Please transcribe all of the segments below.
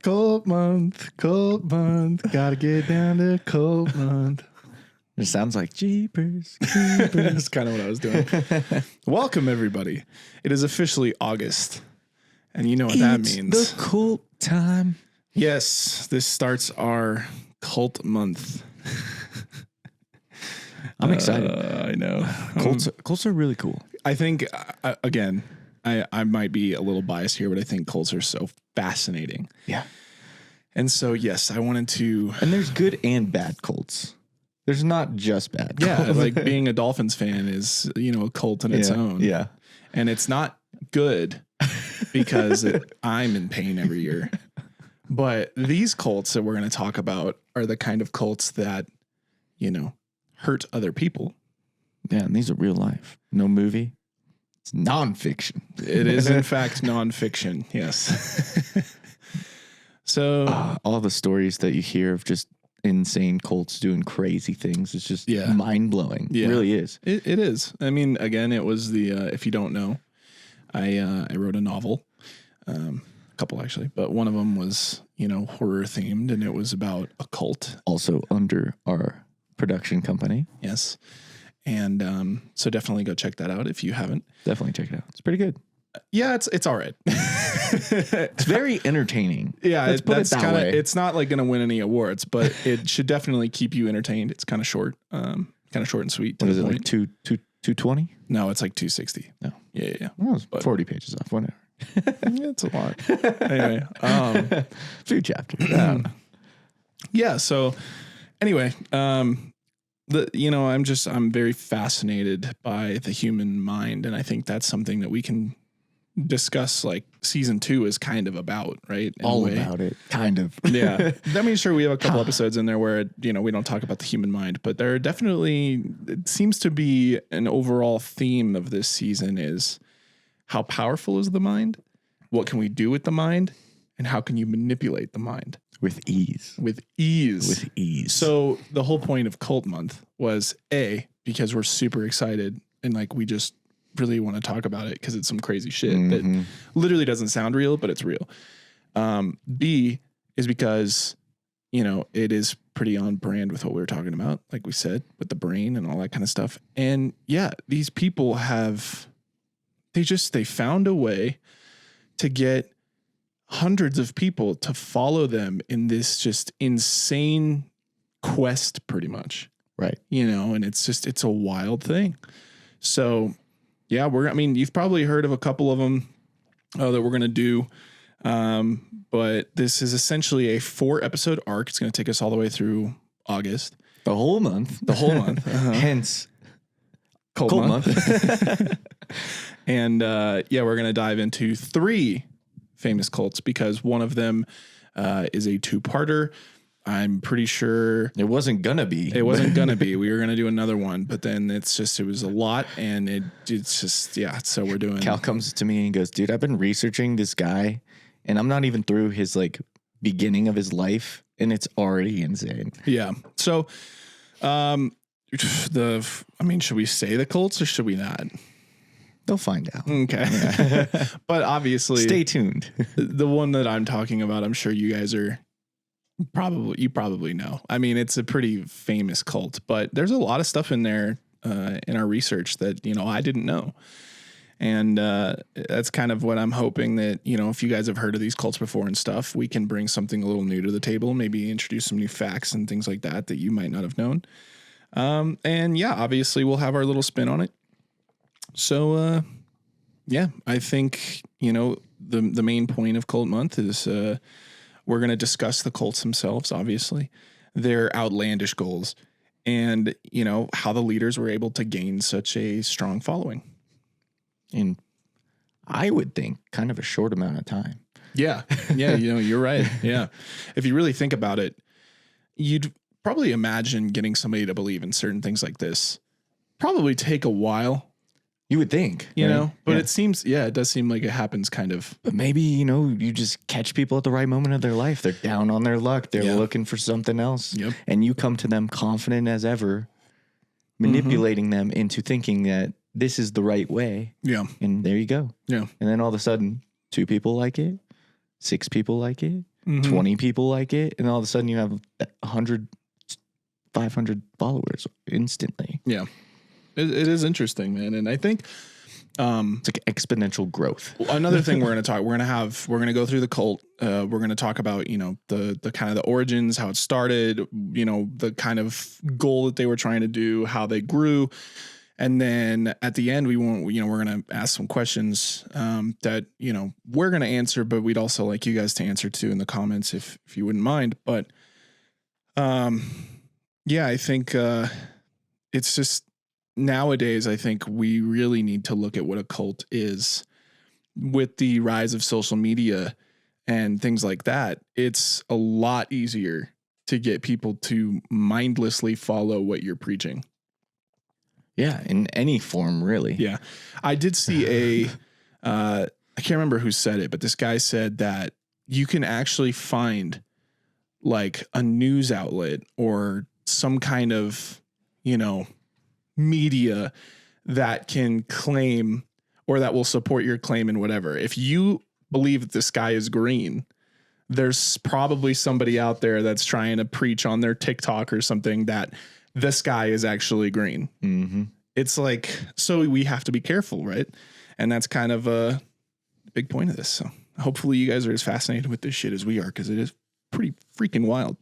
Cold month, gotta get down to cold month. It sounds like Jeepers Creepers. That's kind of what I was doing. Welcome, everybody. It is officially August, and you know what that means. The cult time. Yes, this starts our cult month. I'm excited. I know. Cults are really cool. I think, again, I might be a little biased here, but I think cults are so fascinating. Yeah. And so, yes, I wanted to... And there's good and bad cults. There's not just bad cults. Yeah, like being a Dolphins fan is, a cult in its own. Yeah. And it's not good because I'm in pain every year. But these cults that we're going to talk about are the kind of cults that, hurt other people. Yeah, and these are real life. No movie. It's nonfiction. It is, in fact, nonfiction. Yes. So all the stories that you hear of just insane cults doing crazy things, it's just mind blowing. Yeah. It really is. It is. I mean, again, it was the, if you don't know, I wrote a novel, a couple actually, but one of them was, horror themed, and it was about a cult. Also under our production company. Yes. And so definitely go check that out if you haven't. Definitely check it out. It's pretty good. Yeah, it's all right. It's very entertaining. Yeah, let's put it that way. It's not like going to win any awards, but it should definitely keep you entertained. It's kind of short, and sweet. What is it, like 220? No, it's like 260. No. Yeah. Well, it's 40 pages off, whatever. It's a lot. Anyway, few chapters. Yeah. So anyway, I'm very fascinated by the human mind, and I think that's something that we can discuss. Like season 2 is kind of about, right? All about it, kind of. Yeah. I mean, sure, we have a couple episodes in there where we don't talk about the human mind, but there are definitely, it seems to be an overall theme of this season is how powerful is the mind? What can we do with the mind? And how can you manipulate the mind? With ease. With ease. With ease. So the whole point of Cult Month was because we're super excited and like we just really want to talk about it because it's some crazy shit that literally doesn't sound real, but it's real. B is because, it is pretty on brand with what we were talking about, like we said, with the brain and all that kind of stuff. And yeah, these people they found a way to get hundreds of people to follow them in this just insane quest pretty much. Right. And it's a wild thing. So yeah, you've probably heard of a couple of them that we're going to do. But this is essentially a 4-episode arc. It's going to take us all the way through August. The whole month. Uh-huh. Hence Cold month. And we're going to dive into 3 famous cults because one of them is a 2-parter. I'm pretty sure it wasn't gonna be. We were gonna do another one, but then it was a lot, and it's just so we're doing. Cal comes to me and goes, "Dude, I've been researching this guy, and I'm not even through his beginning of his life, and it's already insane." Yeah. So, should we say the cults or should we not? They'll find out. Okay. Yeah. But obviously, stay tuned. The one that I'm talking about, I'm sure you guys are probably know. I mean, it's a pretty famous cult, but there's a lot of stuff in there in our research that, I didn't know. And that's kind of what I'm hoping that, if you guys have heard of these cults before and stuff, we can bring something a little new to the table, maybe introduce some new facts and things like that you might not have known. And yeah, obviously we'll have our little spin on it. So, I think, the main point of Cult Month is we're going to discuss the cults themselves, obviously, their outlandish goals, and, how the leaders were able to gain such a strong following. In, I would think, kind of a short amount of time. Yeah. Yeah, you're right. Yeah. If you really think about it, you'd probably imagine getting somebody to believe in certain things like this probably take a while. You would think, but it does seem like it happens kind of. But maybe, you just catch people at the right moment of their life. They're down on their luck. They're looking for something else. Yep. And you come to them confident as ever, manipulating them into thinking that this is the right way. Yeah. And there you go. Yeah. And then all of a sudden, 2 people like it, 6 people like it, 20 people like it, and all of a sudden you have 100, 500 followers instantly. Yeah. It is interesting, man. And I think it's like exponential growth. Another thing we're going to go through the cult. We're going to talk about, the kind of the origins, how it started, the kind of goal that they were trying to do, how they grew. And then at the end, we're going to ask some questions that, we're going to answer, but we'd also like you guys to answer too in the comments if you wouldn't mind. But yeah, I think it's just nowadays, I think we really need to look at what a cult is. With the rise of social media and things like that, it's a lot easier to get people to mindlessly follow what you're preaching. Yeah, in any form, really. Yeah. I did see I can't remember who said it, but this guy said that you can actually find like a news outlet or some kind of, media that can claim or that will support your claim in whatever. If you believe that the sky is green, there's probably somebody out there that's trying to preach on their TikTok or something that the sky is actually green. Mm-hmm. It's like, so we have to be careful, right? And that's kind of a big point of this. So hopefully you guys are as fascinated with this shit as we are, because it is pretty freaking wild.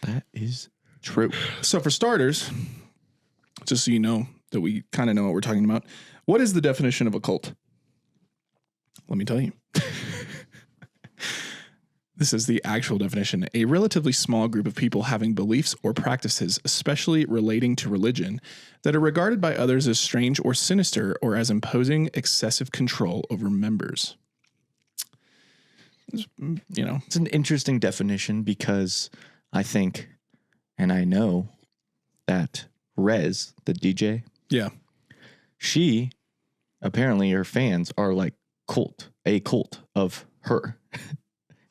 That is true. So for starters, just so you know that we kind of know what we're talking about, what is the definition of a cult? Let me tell you. This is the actual definition. A relatively small group of people having beliefs or practices, especially relating to religion, that are regarded by others as strange or sinister or as imposing excessive control over members. It's an interesting definition because I think, and I know that Rez, the DJ, yeah, she apparently her fans are like a cult of her.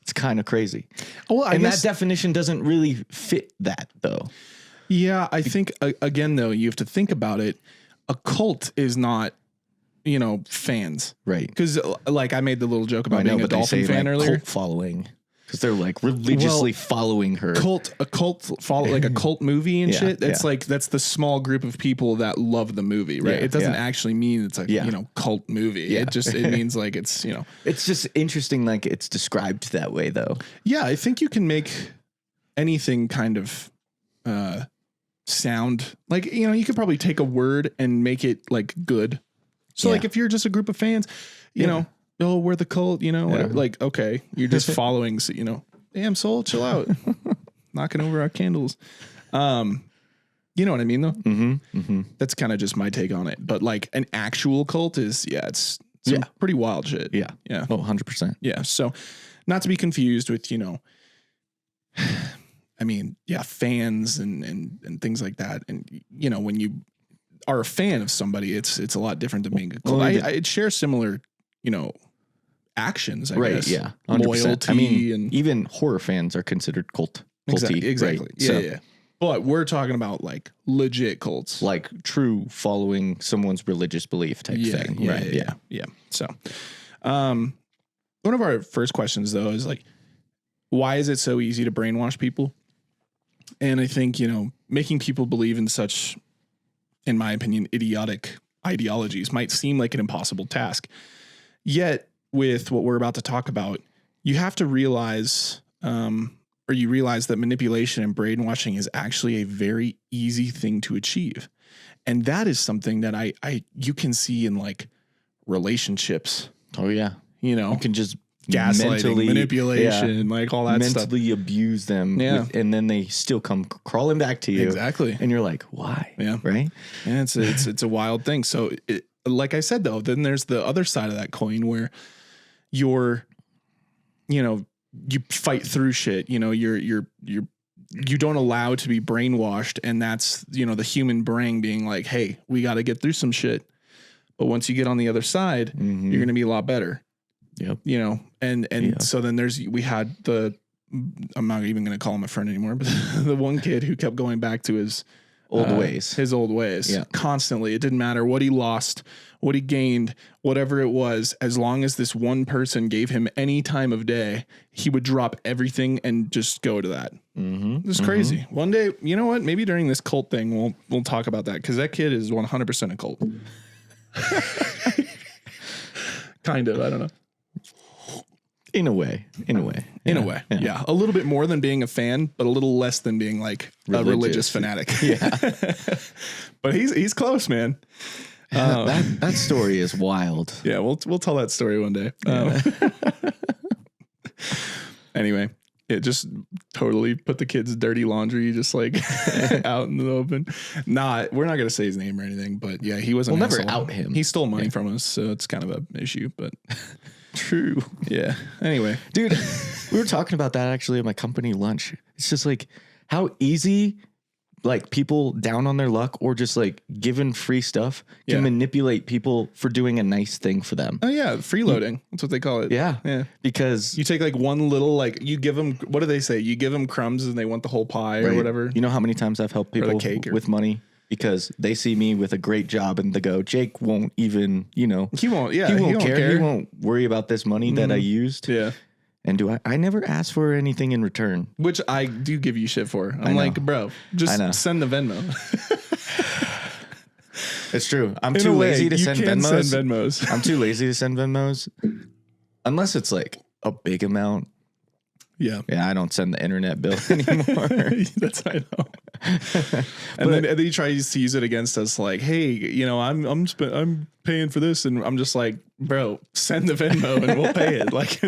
It's kind of crazy. Well, I guess that definition doesn't really fit that, though. Yeah, I think, again, though, you have to think about it. A cult is not, fans. Right. Because, like, I made the little joke about being a Dolphin fan earlier. Cult following. Because they're, like, religiously following her. A cult follow, like a cult movie and shit. That's that's the small group of people that love the movie, right? It doesn't actually mean it's like, cult movie. Yeah. It means like it's, It's just interesting, like, it's described that way, though. Yeah, I think you can make anything kind of sound like, you could probably take a word and make it like good. So like if you're just a group of fans, you know, oh, we're the cult, whatever. Like, okay, you're just following, damn soul, chill out. Knocking over our candles. You know what I mean though? Mm-hmm. Mm-hmm. That's kind of just my take on it. But like an actual cult is, it's some pretty wild shit. Yeah. Yeah. Oh, 100%. Yeah. So not to be confused with, I mean, fans and things like that. And, when you are a fan of somebody, it's a lot different than being a cult. It shares similar, actions, I guess. Yeah. 100%. Loyalty. I mean, and even horror fans are considered culty. Exactly. Right? Yeah, yeah. But we're talking about like legit cults. Like true following someone's religious belief type thing. Yeah, right. Yeah. So, one of our first questions though is like, why is it so easy to brainwash people? And I think, making people believe in such, in my opinion, idiotic ideologies might seem like an impossible task. Yet with what we're about to talk about, you have to realize, or you realize that manipulation and brainwashing is actually a very easy thing to achieve. And that is something that you can see in like relationships. Oh yeah. You can just gaslighting, manipulation, like all that stuff. Mentally abuse them. Yeah. And then they still come crawling back to you. Exactly. And you're like, why? Yeah. Right. Yeah. It's a wild thing. So like I said, though, then there's the other side of that coin where you fight through shit, you don't allow to be brainwashed. And that's, the human brain being like, hey, we got to get through some shit. But once you get on the other side, you're going to be a lot better. Yep. So then we had I'm not even going to call him a friend anymore, but the one kid who kept going back to his old ways. His old ways. Yeah. Constantly. It didn't matter what he lost, what he gained, whatever it was. As long as this one person gave him any time of day, he would drop everything and just go to that. Mm-hmm. It's crazy. One day, you know what? Maybe during this cult thing, we'll talk about that, because that kid is 100% a cult. Kind of. I don't know. In a way. Yeah. A little bit more than being a fan, but a little less than being like a religious fanatic. Yeah. But he's close, man. That story is wild. Yeah, we'll tell that story one day. Anyway, it just totally put the kid's dirty laundry just like out in the open. Nah, we're not gonna say his name or anything, but yeah, he wasn't. We'll never out him. He stole money from us, so it's kind of an issue. But true. Yeah. Anyway, dude, we were talking about that actually at my company lunch. It's just like how easy like people down on their luck or just like given free stuff can manipulate people for doing a nice thing for them. Oh yeah. Freeloading. That's what they call it. Yeah. Yeah. Because you take like one little, like you give them, what do they say? You give them crumbs and they want the whole pie or whatever. You know how many times I've helped people with money because they see me with a great job and they go, Jake won't even, he won't care. He won't worry about this money that I used. Yeah. And I never ask for anything in return. Which I do give you shit for. I'm like, bro, just send the Venmo. It's true. I'm too lazy to send Venmos. I'm too lazy to send Venmos. Unless it's like a big amount. Yeah. Yeah, I don't send the internet bill anymore. That's I know. And then you try to use it against us like, hey, I'm paying for this, and I'm just like, bro, send the Venmo and we'll pay it. Like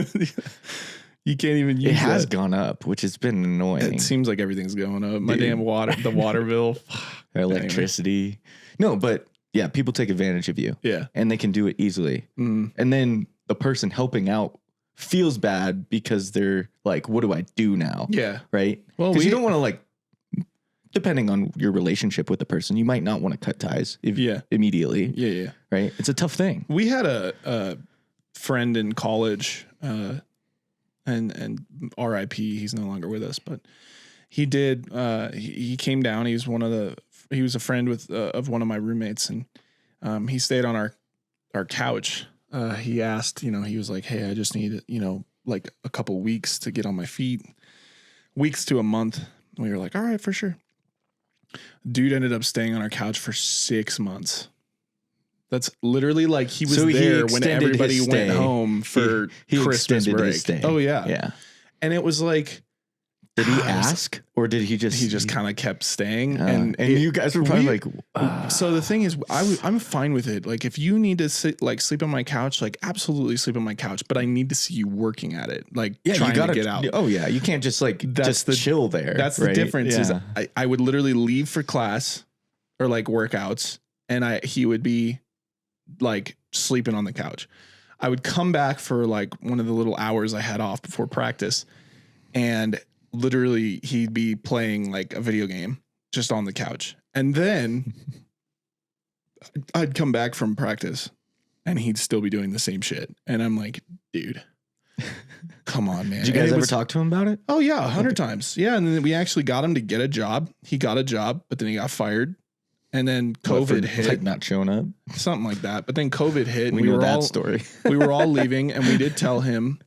you can't even use it. It has gone up, which has been annoying. It seems like everything's going up. My damn the water bill. Electricity. Anyway. No, but yeah, people take advantage of you. Yeah. And they can do it easily. And then the person helping out feels bad because they're like, what do I do now? Yeah. Right? Well, you don't want to like, depending on your relationship with the person, you might not want to cut ties immediately. Yeah. Right? It's a tough thing. We had a friend in college, and RIP, he's no longer with us, but he did, he came down. He was a friend of one of my roommates, and he stayed on our couch. He asked, he was like, hey, I just need, like a couple weeks to get on my feet, weeks to a month. And we were like, all right, for sure. Dude ended up staying on our couch for 6 months. That's literally like he was there when everybody went home for Christmas break. Oh yeah. Yeah. And it was like, did he ask or did he just? He just kind of kept staying, and you guys were probably So the thing is, I'm fine with it. Like, if you need to sleep on my couch, like absolutely sleep on my couch. But I need to see you working at it, like trying to get out. Oh yeah, you can't just chill there. That's the difference. Yeah. Is I would literally leave for class or like workouts, and he would be like sleeping on the couch. I would come back for like one of the little hours I had off before practice, and literally he'd be playing like a video game just on the couch. And then I'd come back from practice and he'd still be doing the same shit. And I'm like, dude, come on, man. Did you guys ever talk to him about it? Oh yeah. 100 times. Yeah. And then we actually got him to get a job. He got a job, but then he got fired. And then COVID hit. Like not showing up? Something like that. But then COVID hit. We know that story. We were all leaving, and we did tell him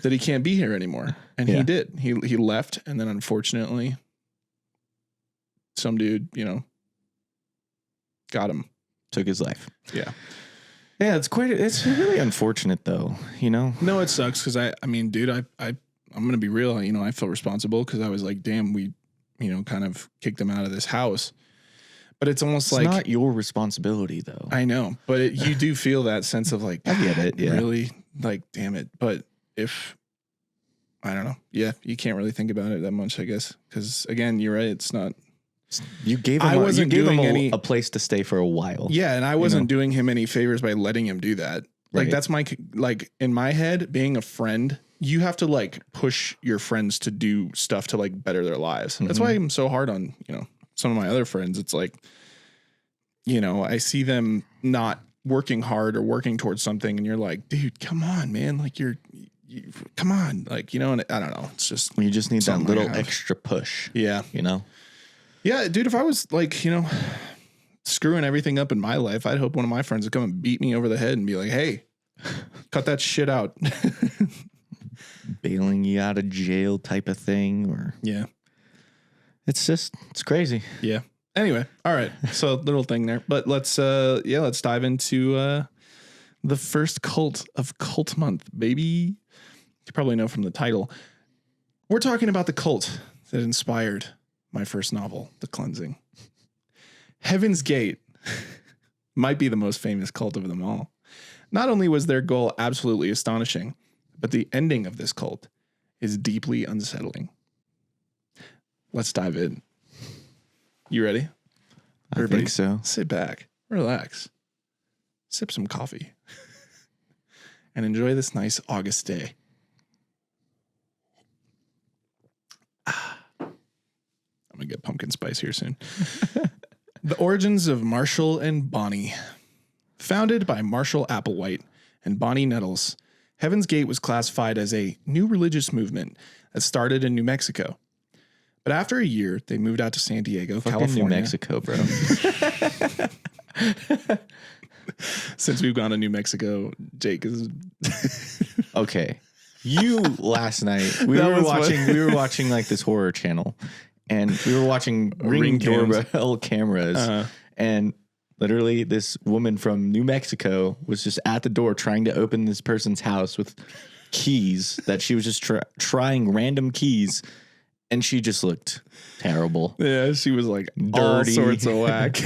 that he can't be here anymore. And he did. He left. And then unfortunately, some dude, got him. Took his life. Yeah. Yeah, it's really unfortunate though, No, it sucks because I mean, dude, I'm going to be real. I felt responsible because I was like, damn, we, kind of kicked him out of this house. But it's almost like... It's not your responsibility, though. I know. But you do feel that sense of like... I get it, yeah. Really? Like, damn it. But if... I don't know. Yeah, you can't really think about it that much, I guess. Because, again, you're right. It's not... You gave him a place to stay for a while. Yeah, and I wasn't doing him any favors by letting him do that. Like, that's my... Like, in my head, being a friend, you have to, like, push your friends to do stuff to, like, better their lives. Mm-hmm. That's why I'm so hard on, some of my other friends. It's like, I see them not working hard or working towards something, and you're like, dude, come on, man. Like come on. Like, and I don't know. It's just, you just need that little extra push. Yeah. Yeah, dude, if I was like, screwing everything up in my life, I'd hope one of my friends would come and beat me over the head and be like, hey, cut that shit out. Bailing you out of jail type of thing. Or yeah. It's crazy. Yeah. Anyway. All right. So little thing there, but let's dive into, the first cult of Cult Month, baby. You probably know from the title. We're talking about the cult that inspired my first novel, The Cleansing. Heaven's Gate might be the most famous cult of them all. Not only was their goal absolutely astonishing, but the ending of this cult is deeply unsettling. Let's dive in. You ready? I think so. Sit back, relax, sip some coffee, and enjoy this nice August day. I'm going to get pumpkin spice here soon. The origins of Marshall and Bonnie. Founded by Marshall Applewhite and Bonnie Nettles, Heaven's Gate was classified as a new religious movement that started in New Mexico. But after a year, they moved out to San Diego, California. New Mexico, bro. Since we've gone to New Mexico, Jake is... Okay. You last night, we were watching like this horror channel, and we were watching Ring doorbell cameras, and literally this woman from New Mexico was just at the door trying to open this person's house with keys that she was just trying random keys, and she just looked terrible. Yeah, she was like dirty, all sorts of whack.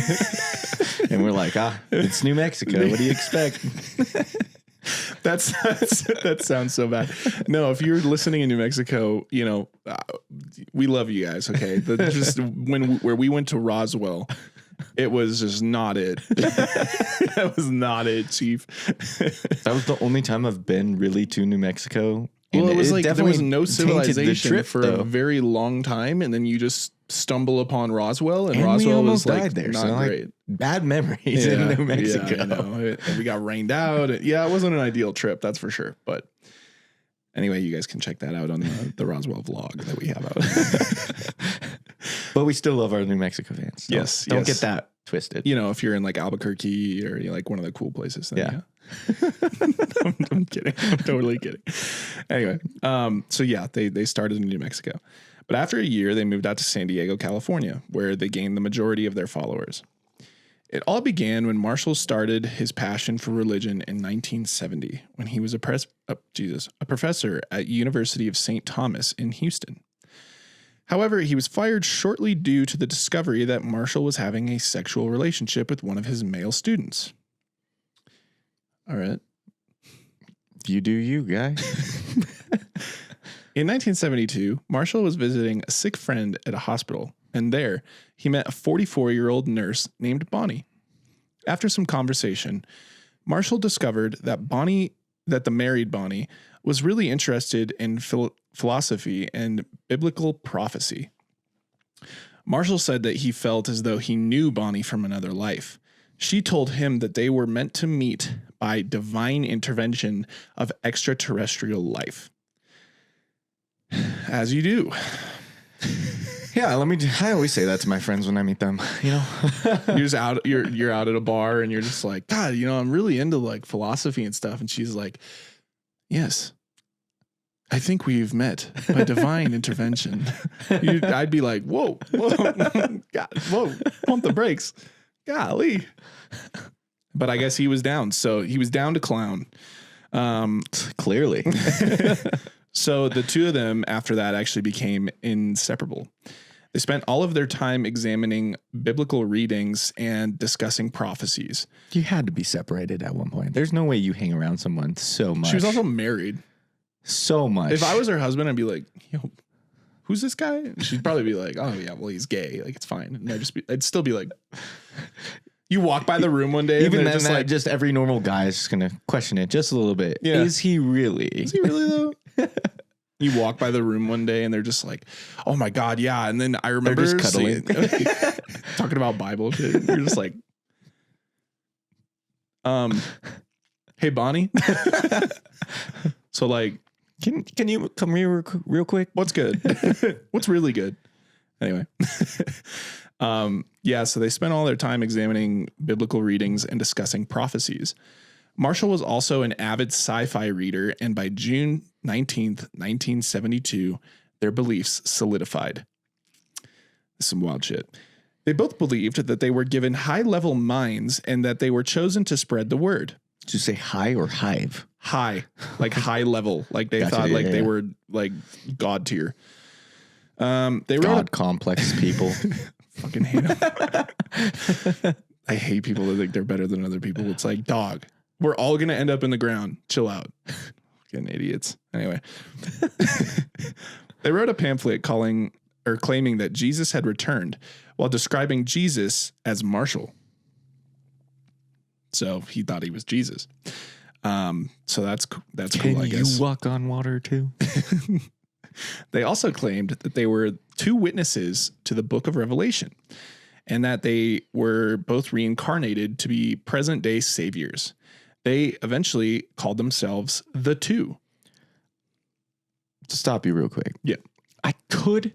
And we're like, it's New Mexico. What do you expect? That sounds so bad. No, if you're listening in New Mexico, we love you guys. Okay, where we went to Roswell, it was just not it. That was not it, Chief. That was the only time I've been really to New Mexico. Well, it was like there was no civilization trip, for though. a very long time, and then you just stumble upon Roswell, and we Roswell almost was like died there, not so great. Bad memories in New Mexico. Yeah, I know. And we got rained out. Yeah, it wasn't an ideal trip, that's for sure. But anyway, you guys can check that out on the Roswell vlog that we have out. But we still love our New Mexico fans. Don't get that twisted. If you're in like Albuquerque or like one of the cool places, then yeah. I'm kidding. I'm totally kidding. Anyway, so yeah, they started in New Mexico. But after a year, they moved out to San Diego, California, where they gained the majority of their followers. It all began when Marshall started his passion for religion in 1970, when he was a professor at University of St. Thomas in Houston. However, he was fired shortly due to the discovery that Marshall was having a sexual relationship with one of his male students. All right. You do you, guy. In 1972, Marshall was visiting a sick friend at a hospital, and there he met a 44-year-old nurse named Bonnie. After some conversation, Marshall discovered that the married Bonnie was really interested in philosophy and biblical prophecy. Marshall said that he felt as though he knew Bonnie from another life. She told him that they were meant to meet by divine intervention of extraterrestrial life. As you do. Yeah, I always say that to my friends when I meet them, You're just out, you're out at a bar and you're just like, God, I'm really into like philosophy and stuff. And she's like, yes, I think we've met by divine intervention. I'd be like, whoa, God, pump the brakes. Golly. But I guess he was down. So he was down to clown. Clearly. So the two of them after that actually became inseparable. They spent all of their time examining biblical readings and discussing prophecies. You had to be separated at one point. There's no way you hang around someone so much. She was also married. So much. If I was her husband, I'd be like, yo, who's this guy? And she'd probably be like, oh yeah, well, he's gay. Like, it's fine. And I'd still be like, you walk by the room one day. Even and then, just every normal guy is just going to question it just a little bit. Yeah. Is he really? Is he really though? You walk by the room one day and they're just like, oh my God, yeah. And then I remember just cuddling. talking about Bible shit. You're just like, hey, Bonnie. So like, can you come here real quick? What's good? What's really good? Anyway. So they spent all their time examining biblical readings and discussing prophecies. Marshall was also an avid sci-fi reader, and by June 19th, 1972, their beliefs solidified. Some wild shit. They both believed that they were given high-level minds and that they were chosen to spread the word. Did you say high or hive? High, like high level. Like they thought they were like God tier. They God complex people. Fucking hate them. I hate people that think they're better than other people. It's like, dog, we're all going to end up in the ground. Chill out. Fucking idiots. Anyway, they wrote a pamphlet claiming that Jesus had returned while describing Jesus as Marshall. So he thought he was Jesus. So that's cool, I guess. Can you walk on water too? They also claimed that they were two witnesses to the book of Revelation and that they were both reincarnated to be present day saviors. They eventually called themselves the Two. To stop you real quick. Yeah. I could,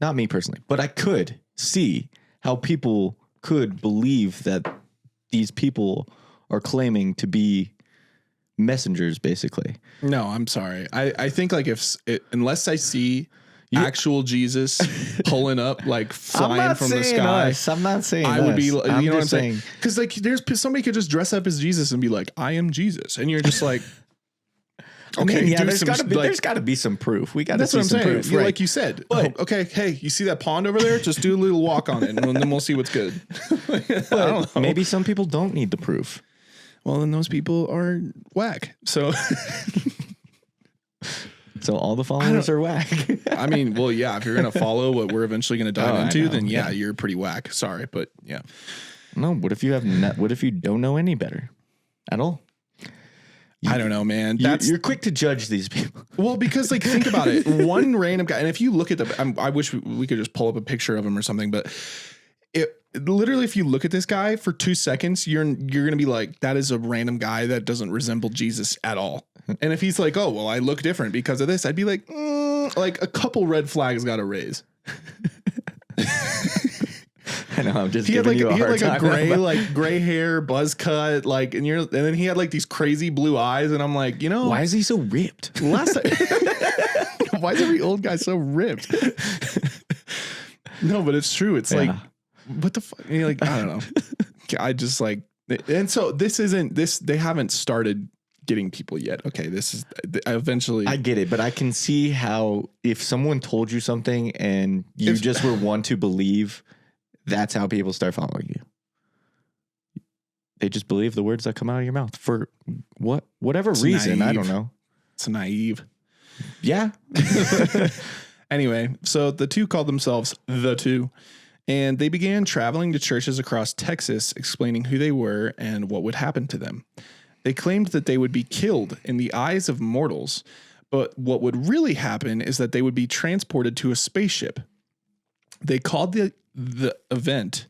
not me personally, but I could see how people could believe that these people are claiming to be messengers, basically. No, I'm sorry. I think like unless I see actual Jesus pulling up, like flying from the sky, I'm not saying I would be, you I'm know what I'm just saying? Because like somebody could just dress up as Jesus and be like, I am Jesus. And you're just like, okay, I mean, yeah, there's got to be some proof. We got to see some proof. Right. Like you said, but, okay, hey, you see that pond over there? Just do a little walk on it and then we'll see what's good. I don't know. Maybe some people don't need the proof. Well, then those people are whack. So all the followers are whack. I mean, well, yeah, if you're going to follow what we're eventually going to dive into, then yeah, you're pretty whack. Sorry, but yeah. No, what if you don't know any better at all? I don't know, man. You're quick to judge these people. Well, because like, think about it. One random guy, and if you look at I wish we could just pull up a picture of him or something, but literally, if you look at this guy for 2 seconds, you're going to be like, that is a random guy that doesn't resemble Jesus at all. And if he's like, oh, well, I look different because of this, I'd be like, like a couple red flags got to raise. I know. I'm just giving you a hard time. He had like a gray hair, buzz cut, like, and then he had like these crazy blue eyes, and I'm like, why is he so ripped? Why is every old guy so ripped? No, but it's true. It's like, what the fuck? You're like, I don't know. I just like, and so they haven't started getting people yet. Okay, this is eventually. I get it, but I can see how if someone told you something and you just were one to believe, that's how people start following you. They just believe the words that come out of your mouth for whatever reason. Naive. I don't know. It's naive. Yeah. Anyway, so the Two called themselves the Two, and they began traveling to churches across Texas, explaining who they were and what would happen to them. They claimed that they would be killed in the eyes of mortals, but what would really happen is that they would be transported to a spaceship. They called the event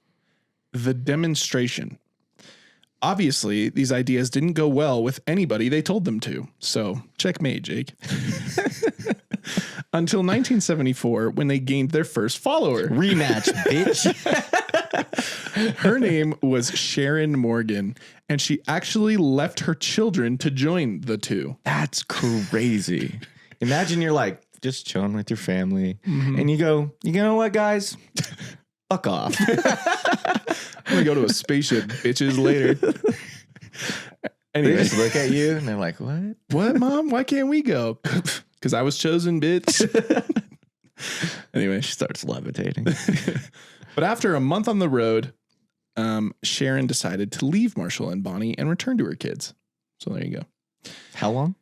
the demonstration. Obviously, these ideas didn't go well with anybody they told them to. So, checkmate, Jake. Until 1974, when they gained their first follower. Rematch, bitch. Her name was Sharon Morgan, and she actually left her children to join the Two. That's crazy. Imagine you're like just chilling with your family, and you go, you know what, guys? Fuck off. I'm going to go to a spaceship, bitches, later. Anyway. They just look at you, and they're like, what? What, Mom? Why can't we go? Because I was chosen, bitch. Anyway. She starts levitating. But after a month on the road, Sharon decided to leave Marshall and Bonnie and return to her kids. So there you go. How long?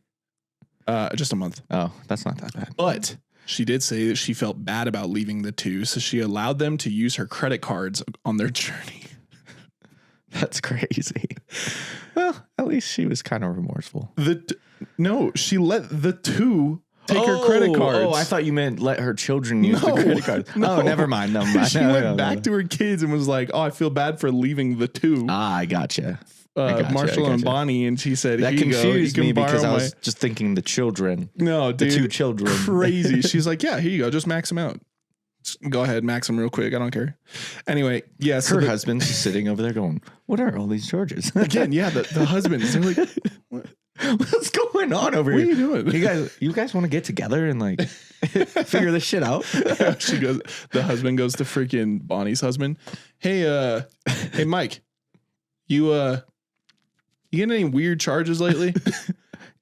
Just a month. Oh, that's not that bad. But she did say that she felt bad about leaving the Two, so she allowed them to use her credit cards on their journey. That's crazy. Well, at least she was kind of remorseful. No, she let the Two take her credit cards. Oh, I thought you meant let her children use the credit cards. No. Oh, never mind. She went back to her kids and was like, oh, I feel bad for leaving the Two. I gotcha. Marshall and Bonnie, and she said, that confused me because I was just thinking the children. No, dude. The two children. Crazy. She's like, yeah, here you go. Just max them out. Go ahead, max them real quick. I don't care. Anyway, yeah. So her husband's just sitting over there going, "What are all these charges?" Again, yeah, the husbands. They're like, "What's going on over here? What are you doing? You guys want to get together and like figure this shit out?" Yeah, the husband goes to freaking Bonnie's husband. Hey, Mike, you getting any weird charges lately?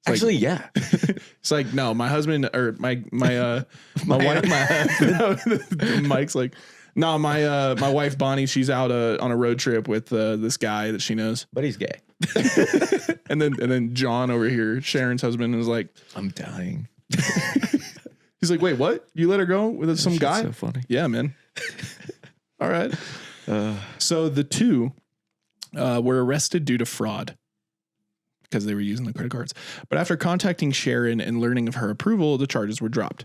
Actually, yeah. It's like, no, my husband or my wife, my husband. Mike's like, no, my wife Bonnie, she's out on a road trip with this guy that she knows, but he's gay. and then John over here, Sharon's husband, is like, I'm dying. He's like, wait, what? You let her go with some guy? So funny. Yeah, man. All right. So the two were arrested due to fraud, because they were using the credit cards. But after contacting Sharon and learning of her approval, the charges were dropped.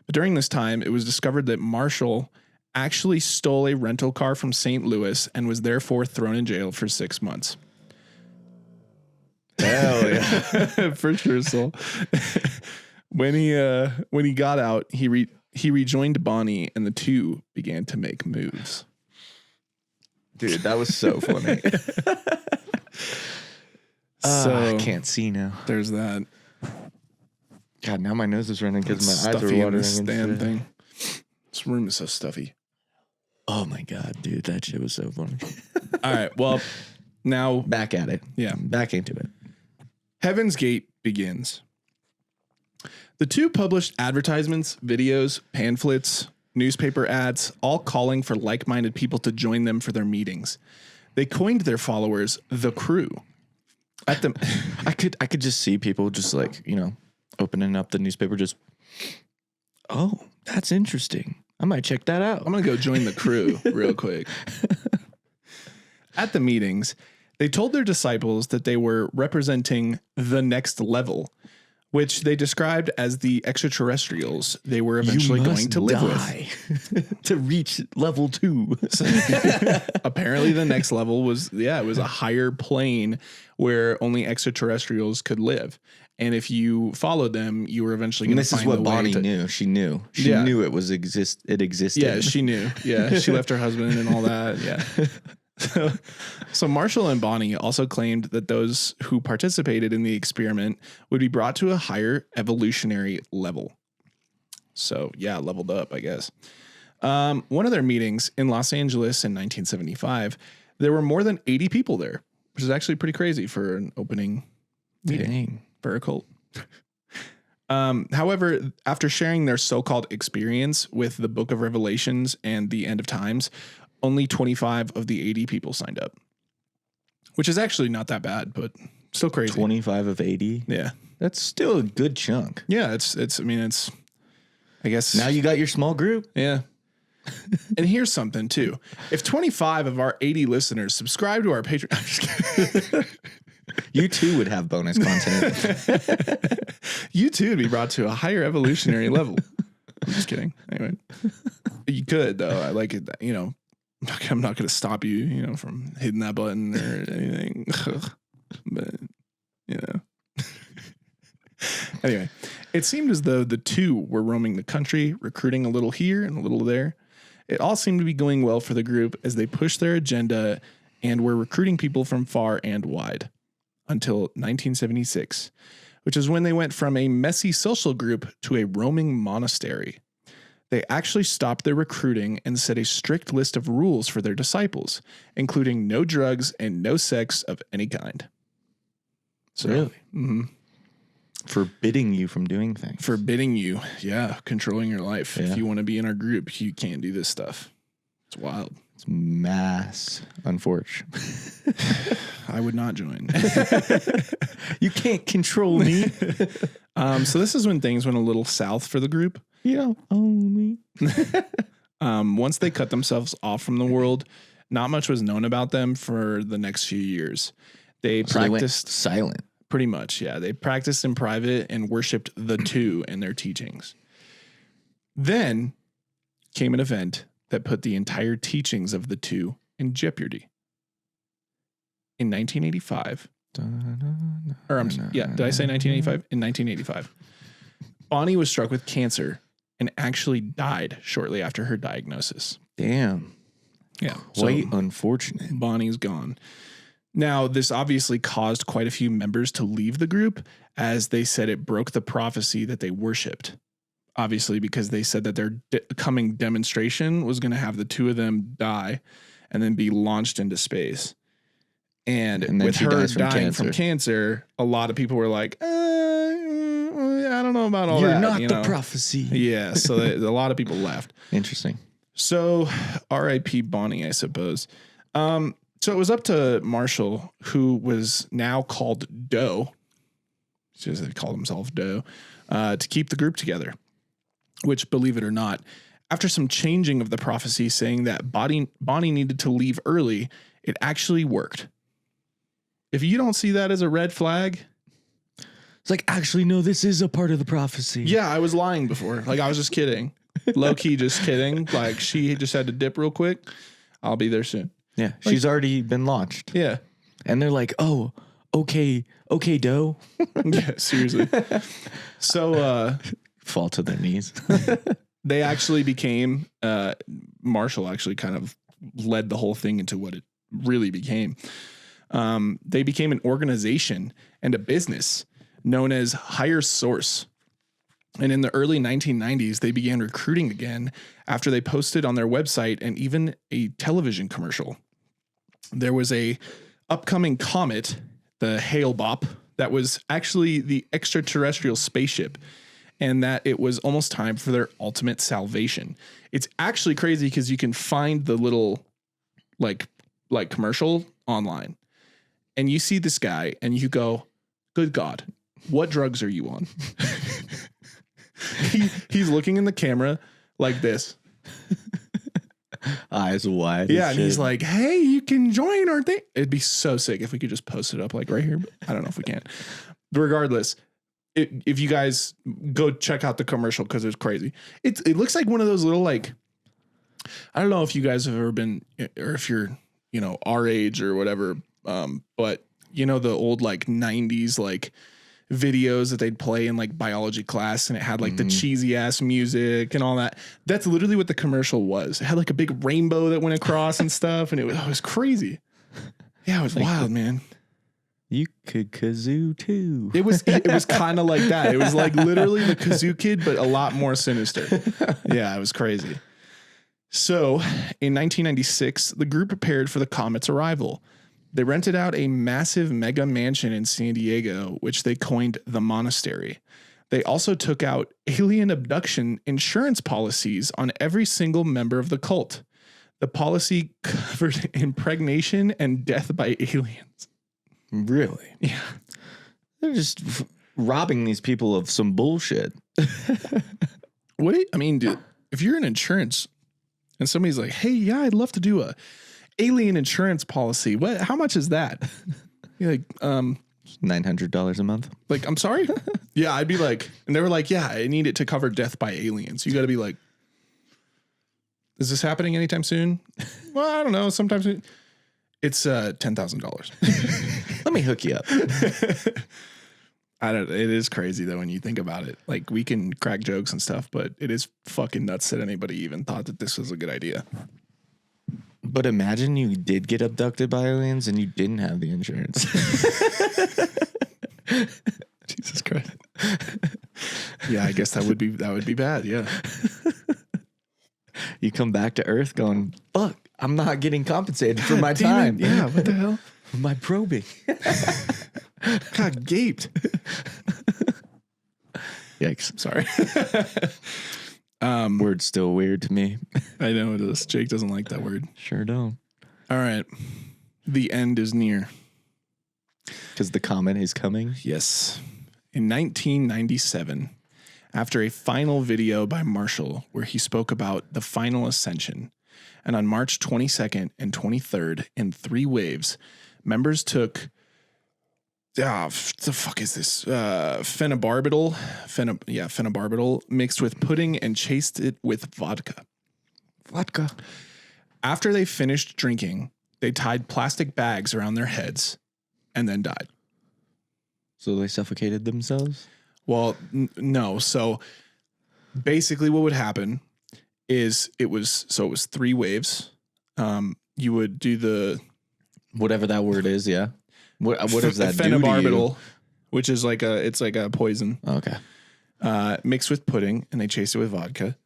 But during this time, it was discovered that Marshall actually stole a rental car from St. Louis and was therefore thrown in jail for 6 months. Hell yeah. For sure, Soul. When he got out, he rejoined Bonnie, and the two began to make moves. Dude, that was so funny. So I can't see now. There's that. God, now my nose is running because my eyes are Stuffy in watering. this damn thing. This room is so stuffy. Oh my God, dude, that shit was so funny. All right, well, now Back at it. Yeah. Back into it. Heaven's Gate begins. The two published advertisements, videos, pamphlets, newspaper ads, all calling for like-minded people to join them for their meetings. They coined their followers the Crew. At the I could just see people just like, opening up the newspaper just, oh, that's interesting. I might check that out. I'm going to go join the Crew real quick. At the meetings, they told their disciples that they were representing the next level, which they described as the extraterrestrials they were eventually going to live with. To reach level 2. So, apparently the next level was a higher plane where only extraterrestrials could live. And if you followed them, you were eventually going to find the way. This is what Bonnie knew. She knew. She knew it existed. Yeah, she knew. Yeah, she left her husband and all that. Yeah. So Marshall and Bonnie also claimed that those who participated in the experiment would be brought to a higher evolutionary level. So yeah, leveled up, I guess. One of their meetings in Los Angeles in 1975, there were more than 80 people there, which is actually pretty crazy for an opening meeting. Dang. For a cult. However, after sharing their so-called experience with the Book of Revelations and the End of Times, only 25 of the 80 people signed up, which is actually not that bad, but still crazy. 25 of 80. Yeah. That's still a good chunk. Yeah. I guess now you got your small group. Yeah. And here's something too. If 25 of our 80 listeners subscribe to our Patreon, I'm just kidding. You too would have bonus content. You too would be brought to a higher evolutionary level. I'm just kidding. Anyway, you could though. I like it. I'm not going to stop you, from hitting that button or anything. But, Anyway, it seemed as though the two were roaming the country, recruiting a little here and a little there. It all seemed to be going well for the group as they pushed their agenda and were recruiting people from far and wide until 1976, which is when they went from a messy social group to a roaming monastery. They actually stopped their recruiting and set a strict list of rules for their disciples, including no drugs and no sex of any kind. So, really? Mm-hmm. Forbidding you from doing things. Forbidding you. Yeah. Controlling your life. Yeah. If you want to be in our group, you can't do this stuff. It's wild. It's mass, unfortunately. I would not join. You can't control me. So this is when things went a little south for the group. You don't own me. Once they cut themselves off from the world, not much was known about them for the next few years. They practiced silent. Pretty much, yeah. They practiced in private and worshipped the two in their teachings. Then came an event that put the entire teachings of the two in jeopardy. In 1985, did I say 1985? In 1985, Bonnie was struck with cancer and actually died shortly after her diagnosis. Damn. Yeah. Quite unfortunate. Bonnie's gone. Now, this obviously caused quite a few members to leave the group, as they said it broke the prophecy that they worshipped. Obviously, because they said that their coming demonstration was going to have the two of them die and then be launched into space. And with her dying from cancer, a lot of people were like, I don't know about all You're that. You're not the prophecy. Yeah, so a lot of people left. Interesting. So R.I.P. Bonnie, I suppose. So it was up to Marshall, who was now called Doe, just they called himself Doe, to keep the group together. Which, believe it or not, after some changing of the prophecy saying that Bonnie needed to leave early, it actually worked. If you don't see that as a red flag, it's like, actually, no, this is a part of the prophecy. Yeah, I was lying before. Like, I was just kidding. Low key, just kidding. Like, she just had to dip real quick. I'll be there soon. Yeah, like, she's already been launched. Yeah. And they're like, oh, okay, Doe. Yeah, seriously. So, fall to their knees. They actually became, Marshall actually kind of led the whole thing into what it really became. They became an organization and a business known as Higher Source. And in the early 1990s, they began recruiting again after they posted on their website and even a television commercial. There was a upcoming comet, the Hale-Bopp, that was actually the extraterrestrial spaceship, and that it was almost time for their ultimate salvation. It's actually crazy because you can find the little like commercial online, and you see this guy and you go, good God, what drugs are you on? He's looking in the camera like this. Eyes wide. Yeah, and he's like, hey, you can join our thing. It'd be so sick if we could just post it up like right here. But I don't know if we can. But regardless, if you guys go check out the commercial because it's crazy. It looks like one of those little like, I don't know if you guys have ever been, or if you're, our age or whatever. But the old like 90s like videos that they'd play in like biology class, and it had like the cheesy ass music and all that. That's literally what the commercial was. It had like a big rainbow that went across and stuff, and it was crazy. Yeah, it was like wild, man. You could kazoo too. It was kind of like that. It was like literally the Kazoo Kid, but a lot more sinister. Yeah, it was crazy. So in 1996, the group prepared for the comet's arrival. They rented out a massive mega mansion in San Diego, which they coined the Monastery. They also took out alien abduction insurance policies on every single member of the cult. The policy covered impregnation and death by aliens. Really? Yeah. They're just robbing these people of some bullshit. Dude, if you're in insurance and somebody's like, hey, yeah, I'd love to do a alien insurance policy. How much is that? You're like, $900 a month. Like, I'm sorry? Yeah, I'd be like, and they were like, yeah, I need it to cover death by aliens. You got to be like, is this happening anytime soon? Well, I don't know. Sometimes it's $10,000. Let me hook you up. It is crazy though when you think about it. Like, we can crack jokes and stuff, but it is fucking nuts that anybody even thought that this was a good idea. But imagine you did get abducted by aliens and you didn't have the insurance. Jesus Christ. Yeah, I guess that would be bad. Yeah. You come back to Earth going, fuck, I'm not getting compensated for my time. Yeah, what the hell? My probing. God, gaped. Yikes. Sorry. Word's still weird to me. I know it is. Jake doesn't like that word. Sure don't. All right. The end is near. Because the comet is coming? Yes. In 1997, after a final video by Marshall where he spoke about the Final Ascension, and on March 22nd and 23rd in 3 waves, members took... the fuck is this? Phenobarbital mixed with pudding and chased it with vodka. After they finished drinking, they tied plastic bags around their heads and then died. So they suffocated themselves? Well, no. So basically what would happen is it was 3 waves. You would do the whatever that word is. Yeah. What does that do to phenobarbital, which is like a poison. Okay. Mixed with pudding, and they chase it with vodka.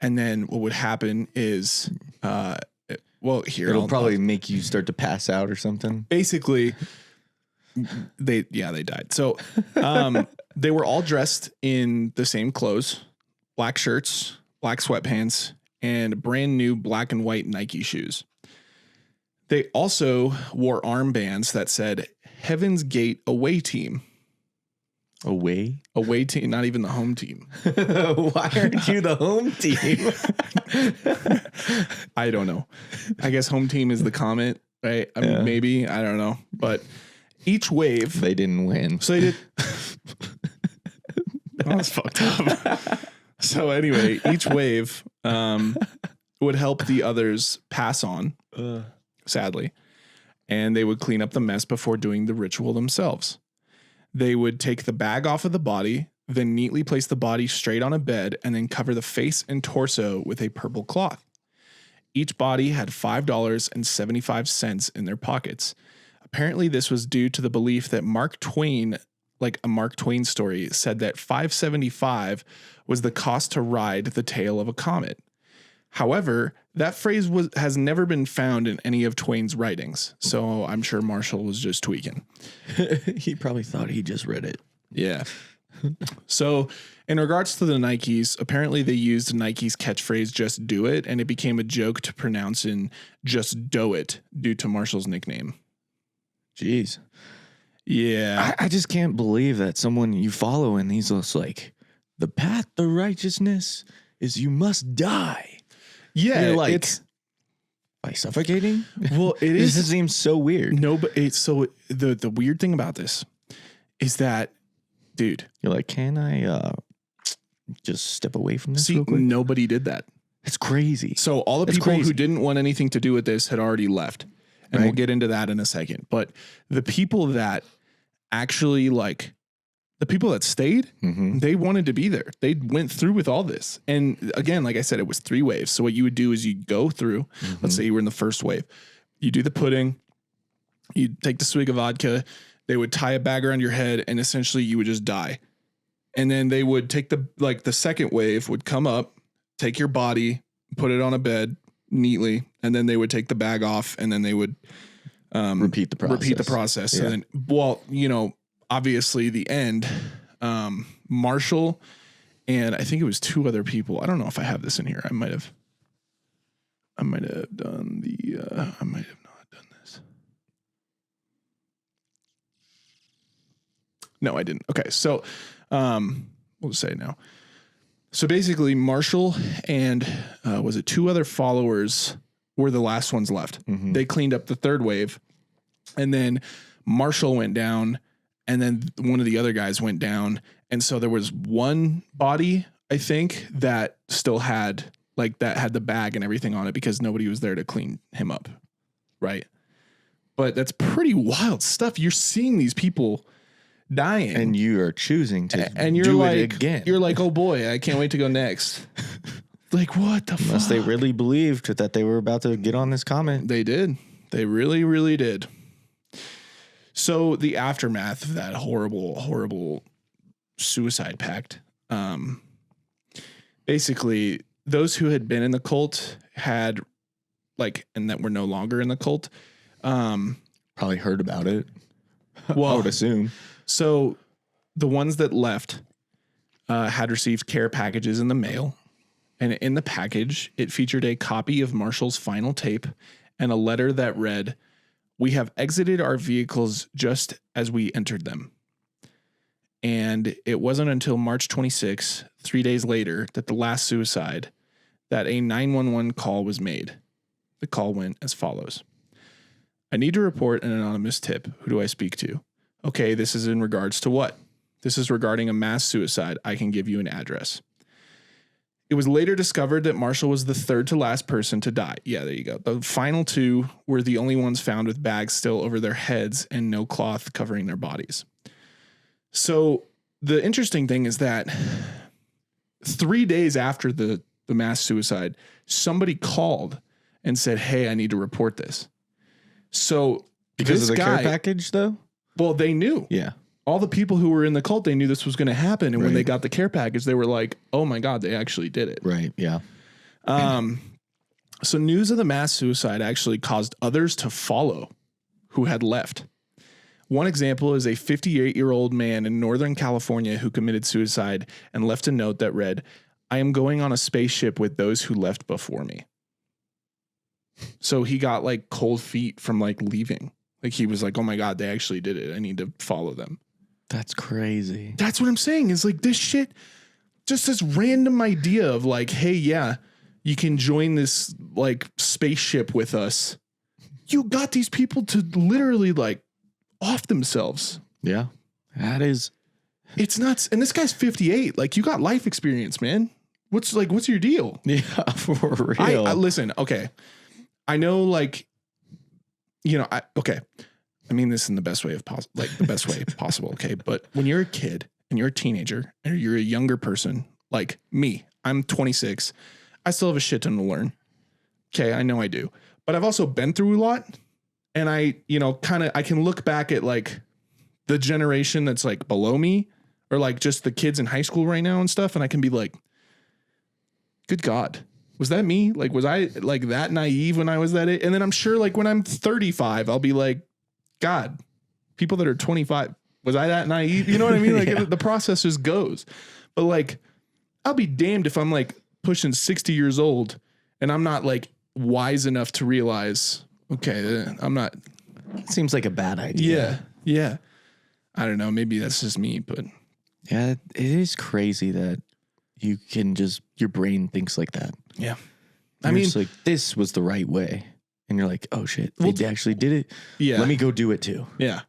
And then what would happen is, it'll probably make you start to pass out or something. Basically, they died. So, they were all dressed in the same clothes, black shirts, black sweatpants, and brand new black and white Nike shoes. They also wore armbands that said Heaven's Gate Away Team. Away team, not even the home team. Why aren't you the home team? I don't know. I guess home team is the Comet, right? I mean, maybe, I don't know. But each wave, they didn't win. So they did. That's fucked up. So anyway, each wave would help the others pass on, sadly, and they would clean up the mess before doing the ritual themselves. They would take the bag off of the body, then neatly place the body straight on a bed, and then cover the face and torso with a purple cloth. Each body had $5.75 in their pockets. Apparently, this was due to the belief that Mark Twain, like a Mark Twain story, said that $5.75 was the cost to ride the tail of a comet. However, that phrase has never been found in any of Twain's writings, so I'm sure Marshall was just tweaking. He probably thought he just read it. Yeah. So, in regards to the Nikes, apparently they used Nike's catchphrase, just do it, and it became a joke to pronounce in just do it due to Marshall's nickname. Jeez. Yeah. I just can't believe that someone you follow and he's just like, the path to righteousness is you must die. Yeah, like, it's by suffocating. Well, it is. This seems so weird. No, but it's so the weird thing about this is that, dude, you're like, can I just step away from this? See, nobody did that. It's crazy. So all the people who didn't want anything to do with this had already left, and we'll get into that in a second. But the people that actually the people that stayed, they wanted to be there. They went through with all this. And again, like I said, it was 3 waves. So what you would do is you go through, let's say you were in the first wave, you do the pudding, you take the swig of vodka, they would tie a bag around your head, and essentially you would just die. And then they would take the second wave would come up, take your body, put it on a bed neatly, and then they would take the bag off, and then they would repeat the process. Yeah. And then, obviously the end, Marshall and I think it was 2 other people. I don't know if I have this in here. I might have done I might have not done this. No, I didn't. Okay. So, we'll just say it now. So basically Marshall and, was it 2 other followers were the last ones left. They cleaned up the 3rd wave, and then Marshall went down, and then one of the other guys went down. And so there was one body, I think, that still had that had the bag and everything on it because nobody was there to clean him up. Right. But that's pretty wild stuff. You're seeing these people dying, and you are choosing to and you're do like, it again. You're like, oh boy, I can't wait to go next. Like, what the fuck? Unless they really believed that they were about to get on this comet. They did. They really, really did. So the aftermath of that horrible, horrible suicide pact, basically those who had been in the cult had and that were no longer in the cult, probably heard about it. Well, I would assume. So the ones that left had received care packages in the mail, and in the package, it featured a copy of Marshall's final tape and a letter that read, "We have exited our vehicles just as we entered them." And it wasn't until March 26, 3 days later, that the last suicide, that a 911 call was made. The call went as follows. "I need to report an anonymous tip. Who do I speak to?" "Okay, this is in regards to what?" "This is regarding a mass suicide. I can give you an address." It was later discovered that Marshall was the 3rd to last person to die. Yeah, there you go. The final 2 were the only ones found with bags still over their heads and no cloth covering their bodies. So the interesting thing is that 3 days after the mass suicide, somebody called and said, "Hey, I need to report this." So Because this of the guy, care package, though? well, they knew. Yeah. All the people who were in the cult, they knew this was going to happen. And when Right. they got the care package, they were like, "Oh my God, they actually did it." Right. Yeah. So news of the mass suicide actually caused others to follow who had left. One example is a 58-year-old man in Northern California who committed suicide and left a note that read, "I am going on a spaceship with those who left before me." So he got like cold feet from like leaving. Like he was like, "Oh my God, they actually did it. I need to follow them." That's crazy. That's what I'm saying is like this shit, just this random idea of like, "Hey, yeah, you can join this like spaceship with us." You got these people to literally like off themselves. Yeah. That is. It's nuts. And this guy's 58. Like you got life experience, man. What's your deal? Yeah, for real. I listen. Okay. I know like, I mean this in the best way of possible, like the best way possible. Okay. But when you're a kid and you're a teenager and you're a younger person like me, I'm 26. I still have a shit ton to learn. Okay. I know I do, but I've also been through a lot, and I can look back at like the generation that's like below me or like just the kids in high school right now and stuff. And I can be like, good God, was that me? Like, was I like that naive when I was that age? And then I'm sure like when I'm 35, I'll be like, God, people that are 25, was I that naive? You know what I mean? Like Yeah. the process just goes, but like, I'll be damned if I'm like pushing 60 years old and I'm not like wise enough to realize, okay, I'm not. Seems like a bad idea. Yeah. I don't know. Maybe that's just me, but Yeah, it is crazy that you can just, your brain thinks like that. yeah. I mean, like, this was the right way. And you're like, oh shit, they actually did it. Yeah. Let me go do it too. Yeah.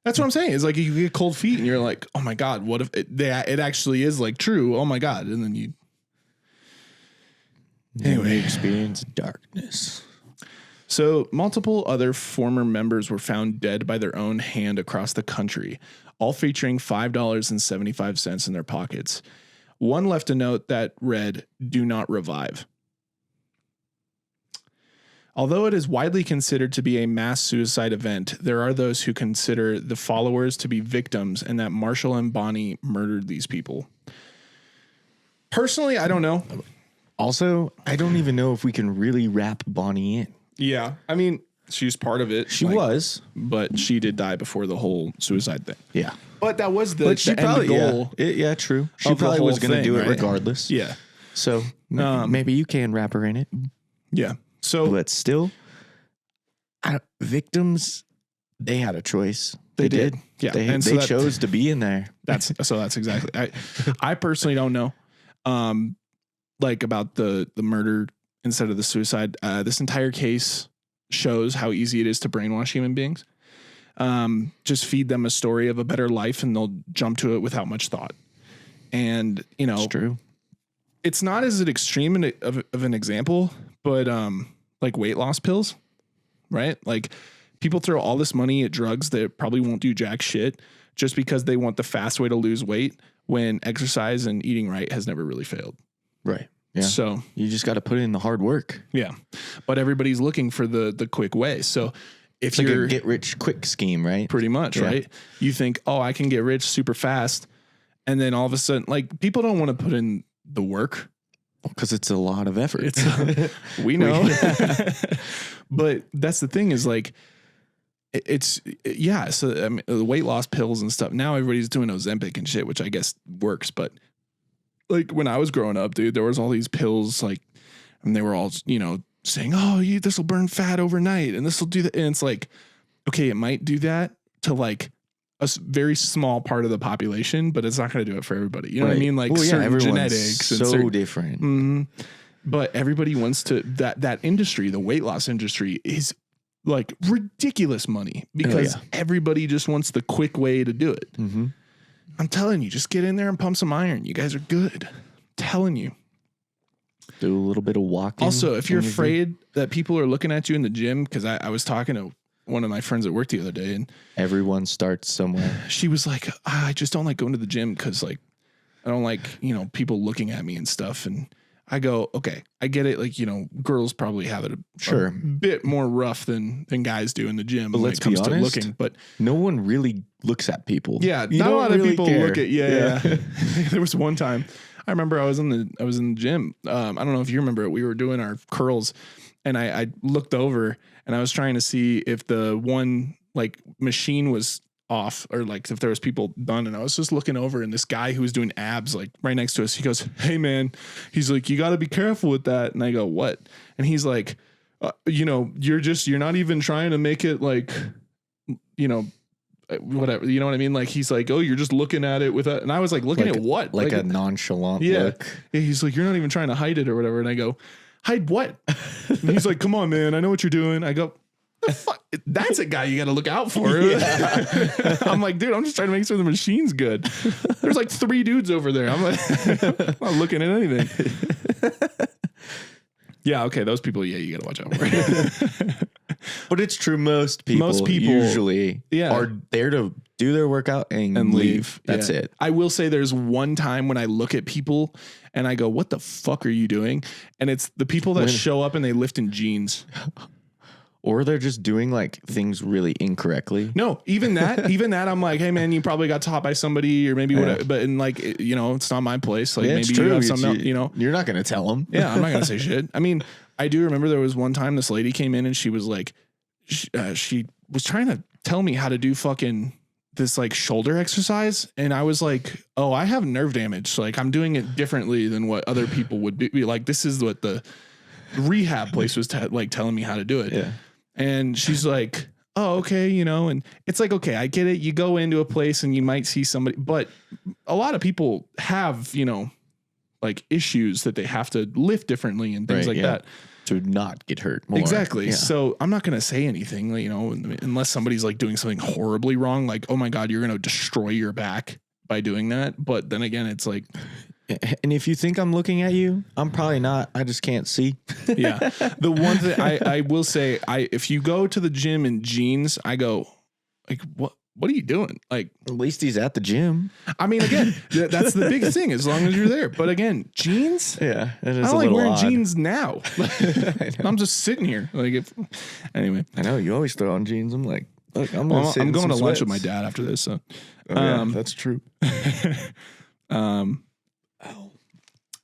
That's what I'm saying. It's like you get cold feet and you're like, oh my God, what if it actually is like true? Oh my God. And then you. Anyway, experience darkness. So multiple other former members were found dead by their own hand across the country, all featuring $5.75 in their pockets. One left a note that read, "Do not revive." Although it is widely considered to be a mass suicide event, there are those who consider the followers to be victims and that Marshall and Bonnie murdered these people. Personally, I don't know. Also, I don't even know if we can really wrap Bonnie in. Yeah. I mean, she's part of it. She was. But she did die before the whole suicide thing. Yeah. But that was the, But she the probably, end goal. yeah, true. She of the probably whole was going to thing, do it right? regardless. Yeah. So maybe you can wrap her in it. Yeah. So But still, victims, they had a choice. They did. Yeah. They, And so they that- chose to be in there. that's exactly. I personally don't know. Like about the murder instead of the suicide. This entire case shows how easy it is to brainwash human beings. Just feed them a story of a better life and they'll jump to it without much thought. And, you know, It's true. it's not as an extreme of an example, but like weight loss pills, right? Like people throw all this money at drugs that probably won't do jack shit just because they want the fast way to lose weight when exercise and eating right has never really failed. Right. Yeah. So You just got to put in the hard work. yeah, but everybody's looking for the quick way. So if It's like you're a get rich quick scheme, right? pretty much, Yeah. right? You think, oh, I can get rich super fast. And then all of a sudden, like people don't want to put in the work. Because it's a lot of effort. It's we know, but that's the thing is like, yeah. So I mean, the weight loss pills and stuff. Now everybody's doing Ozempic and shit, which I guess works. But like when I was growing up, dude, there was all these pills like, and they were all, you know, saying, oh, this will burn fat overnight and this will do that. And it's like, okay, it might do that to like a very small part of the population, but it's not going to do it for everybody. You know what I mean? Like certain everyone's genetics and so certain, different. but everybody wants to that industry, the weight loss industry is like ridiculous money because everybody just wants the quick way to do it. Mm-hmm. I'm telling you, just get in there and pump some iron. You guys are good. I'm telling you. Do a little bit of walking. Also, if you're afraid that people are looking at you in the gym, because I was talking to one of my friends at work the other day and everyone starts somewhere. she was like, I just don't like going to the gym because like I don't like, people looking at me and stuff. And I go, okay, I get it. Like, girls probably have it a bit more rough than guys do in the gym but when let's it comes be honest, to looking. But no one really looks at people. Yeah, You not a don't lot of really people care. look at. Yeah. There was one time I remember I was in the gym. I don't know if you remember it. We were doing our curls, and I looked over and I was trying to see if the one like machine was off or like if there was people done, and I was just looking over, and this guy who was doing abs like right next to us, he goes, "Hey man," he's like, "You got to be careful with that." And I go, "What?" And he's like, you're not even trying to make it like, whatever, you know what I mean? Like, he's like, "Oh, you're just looking at it with that." And I was like, looking at what? Like a nonchalant look. Yeah, he's like, "You're not even trying to hide it or whatever." And I go, "Hide what?" And he's like, "Come on, man. I know what you're doing." I go, "The fuck? That's a guy you got to look out for." Yeah. I'm like, "Dude, I'm just trying to make sure the machine's good." There's like 3 dudes over there. I'm like, I'm not looking at anything. Yeah. Okay. Those people. Yeah. You got to watch out for. But it's true. Most people usually are there to do their workout and leave. That's it. I will say there's one time when I look at people and I go, "What the fuck are you doing?" And it's the people that show up and they lift in jeans. Or they're just doing like things really incorrectly. No, even that, I'm like, "Hey man, you probably got taught by somebody or maybe whatever." But in like, it's not my place. Like maybe you have something, You're not going to tell them. Yeah, I'm not going to say shit. I mean, I do remember there was one time this lady came in and she was like, she was trying to tell me how to do fucking this like shoulder exercise. And I was like, "Oh, I have nerve damage. So, like I'm doing it differently than what other people would be. Like, this is what the rehab place was like telling me how to do it." Yeah. And she's like, "Oh, okay." And it's like, okay, I get it. You go into a place and you might see somebody, but a lot of people have, like issues that they have to lift differently and things like that. To not get hurt more. Exactly. Yeah. So I'm not going to say anything, unless somebody's like doing something horribly wrong. Like, "Oh my God, you're going to destroy your back by doing that." But then again, it's like, and if you think I'm looking at you, I'm probably not. I just can't see. Yeah. The one thing I will say, if you go to the gym in jeans, I go like, what are you doing? Like, at least he's at the gym. I mean, again, that's the big thing, as long as you're there. But again, jeans. Yeah. It is I don't like wearing odd. jeans now. I'm just sitting here. Like, anyway. I know you always throw on jeans. I'm like, look, I'm going to lunch with my dad after this. So, that's true.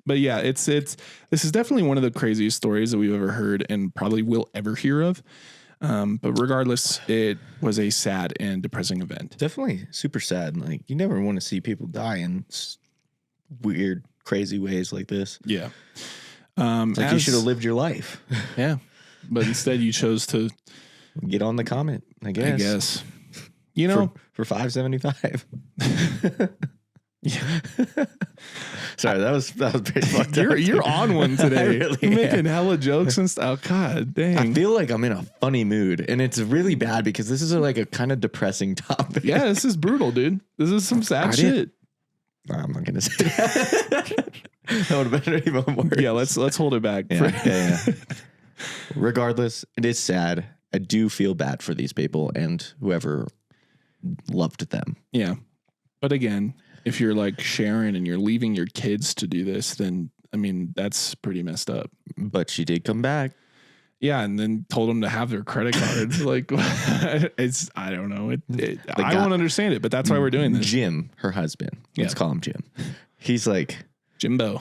But yeah, this is definitely one of the craziest stories that we've ever heard and probably will ever hear of. But regardless, it was a sad and depressing event. Definitely super sad. Like, you never want to see people die in weird, crazy ways like this. Yeah. You should have lived your life. Yeah. But instead you chose to get on the comet, I guess. For $5.75. Yeah. Sorry, that was pretty fucked up. You're on one today. Really You're making hella jokes and stuff. Oh, God dang. I feel like I'm in a funny mood, and it's really bad because this is like a kind of depressing topic. Yeah, this is brutal, dude. This is some sad shit. I'm not gonna say that. That would have been even worse. Yeah, let's hold it back. Yeah. Regardless, it is sad. I do feel bad for these people and whoever loved them. Yeah. But again, if you're like Sharon and you're leaving your kids to do this, then, I mean, that's pretty messed up. But she did come back. Yeah, and then told them to have their credit cards. Like, I don't know. I don't understand it, but that's why we're doing this. Jim, her husband. Let's call him Jim. He's like, Jimbo.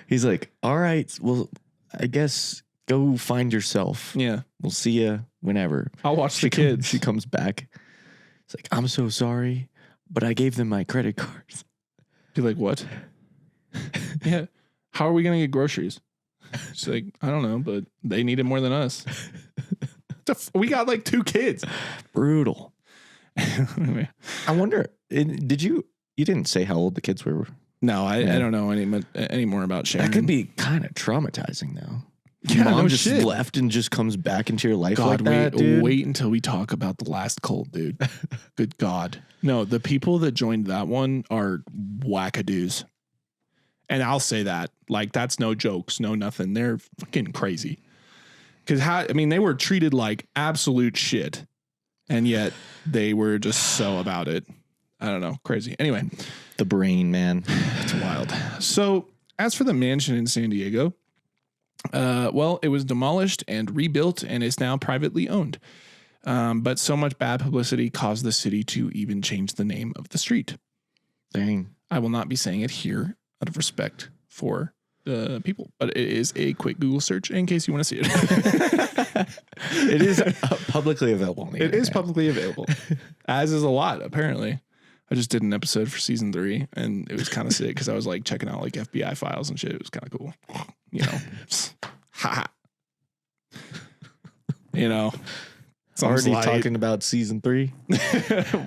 He's like, "All right, well, I guess go find yourself. Yeah. We'll see you whenever. I'll watch the kids." She comes back. It's like, "I'm so sorry, but I gave them my credit cards." Be like, "What?" Yeah. How are we going to get groceries? She's like, "I don't know, but they need it more than us." We got like 2 kids. Brutal. I wonder, you didn't say how old the kids were. No, I don't know any more about Sharon. That could be kind of traumatizing though. Yeah, Mom just left and just comes back into your life like that, dude. Wait until we talk about the last cult, dude. Good God. No, the people that joined that one are wackadoos. And I'll say that. Like, that's no jokes, no nothing. They're fucking crazy. Because, they were treated like absolute shit. And yet, they were just so about it. I don't know. Crazy. Anyway, The brain, man. it's wild. So as for the mansion in San Diego, well, it was demolished and rebuilt and is now privately owned. But so much bad publicity caused the city to even change the name of the street. Dang. I will not be saying it here out of respect for the people, but it is a quick Google search in case you want to see it. It is publicly available. It is publicly available, as is a lot, apparently. I just did an episode for season 3 and it was kind of sick because I was like checking out like FBI files and shit. It was kind of cool. You know, ha. You know, Already talking about season 3.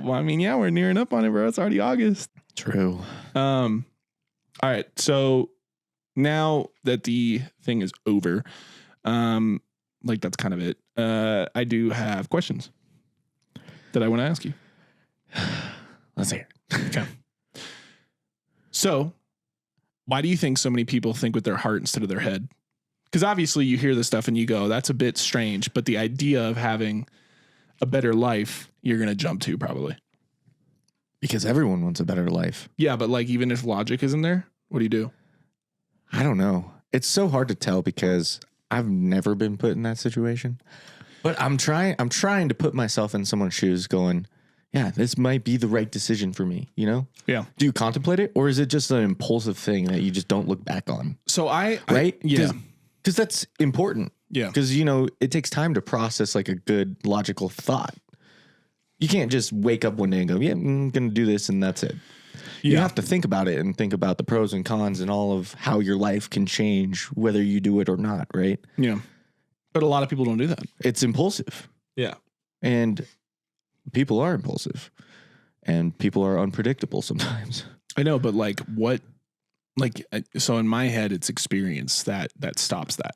Well, I mean, yeah, we're nearing up on it, bro. It's already August. True. All right. So now that the thing is over, like that's kind of it. I do have questions that I want to ask you. Let's hear it. Okay. So why do you think so many people think with their heart instead of their head? Because obviously you hear this stuff and you go, that's a bit strange. But the idea of having a better life, you're going to jump to probably. Because everyone wants a better life. Yeah. But like, even if logic isn't there, what do you do? I don't know. It's so hard to tell because I've never been put in that situation. But I'm trying to put myself in someone's shoes going, yeah, this might be the right decision for me, you know? Yeah. Do you contemplate it? Or is it just an impulsive thing that you just don't look back on? So Yeah. Because that's important. Yeah. Because, you know, it takes time to process like a good logical thought. You can't just wake up one day and go, yeah, I'm going to do this and that's it. You have to think about it and think about the pros and cons and all of how your life can change whether you do it or not, right? Yeah. But a lot of people don't do that. It's impulsive. Yeah. And people are impulsive. And people are unpredictable sometimes. I know, but like what, like, so in my head, it's experience that stops that.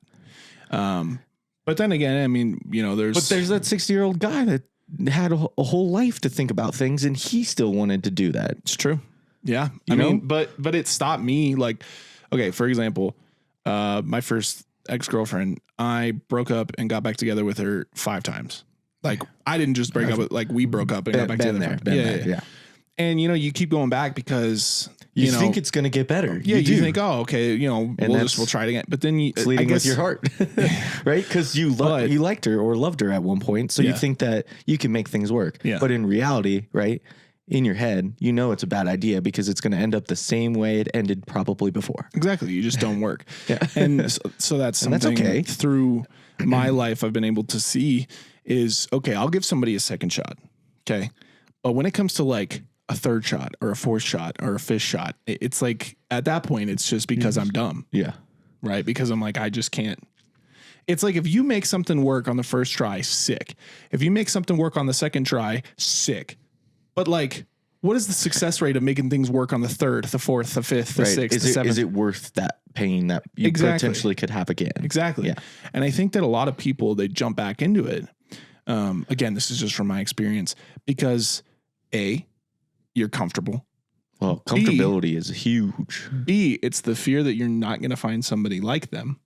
But then again, I mean, you know, there's that 60-year-old guy that had a whole life to think about things and he still wanted to do that. It's true. Yeah. You know? But it stopped me. Like, okay, for example, my first ex-girlfriend, I broke up and got back together with her 5 times. Like, I didn't just break up with, like, we broke up and got back together. Yeah. And, you know, you keep going back because you know, think it's going to get better. Yeah. You think, oh, okay, you know, we'll try it again. But then it's leading with your heart, right? Because you liked her or loved her at one point. So you think that you can make things work. Yeah. But in reality, right, in your head, you know, it's a bad idea because it's going to end up the same way it ended probably before. Exactly. You just don't work. And so that's something that's okay. Through my life I've been able to see is, okay, I'll give somebody a second shot. Okay. But when it comes to like a third shot or a fourth shot or a fifth shot, it's like at that point, it's just because I'm dumb. Yeah. Right. Because I'm like, I just can't. It's like if you make something work on the first try, sick. If you make something work on the second try, sick. But like, what is the success rate of making things work on the third, the fourth, the fifth, the sixth, the seventh? Is it worth that pain that you potentially could have again? Exactly. Yeah. And I think that a lot of people, they jump back into it. Again, this is just from my experience because A, you're comfortable. Well, comfortability is huge. B, it's the fear that you're not going to find somebody like them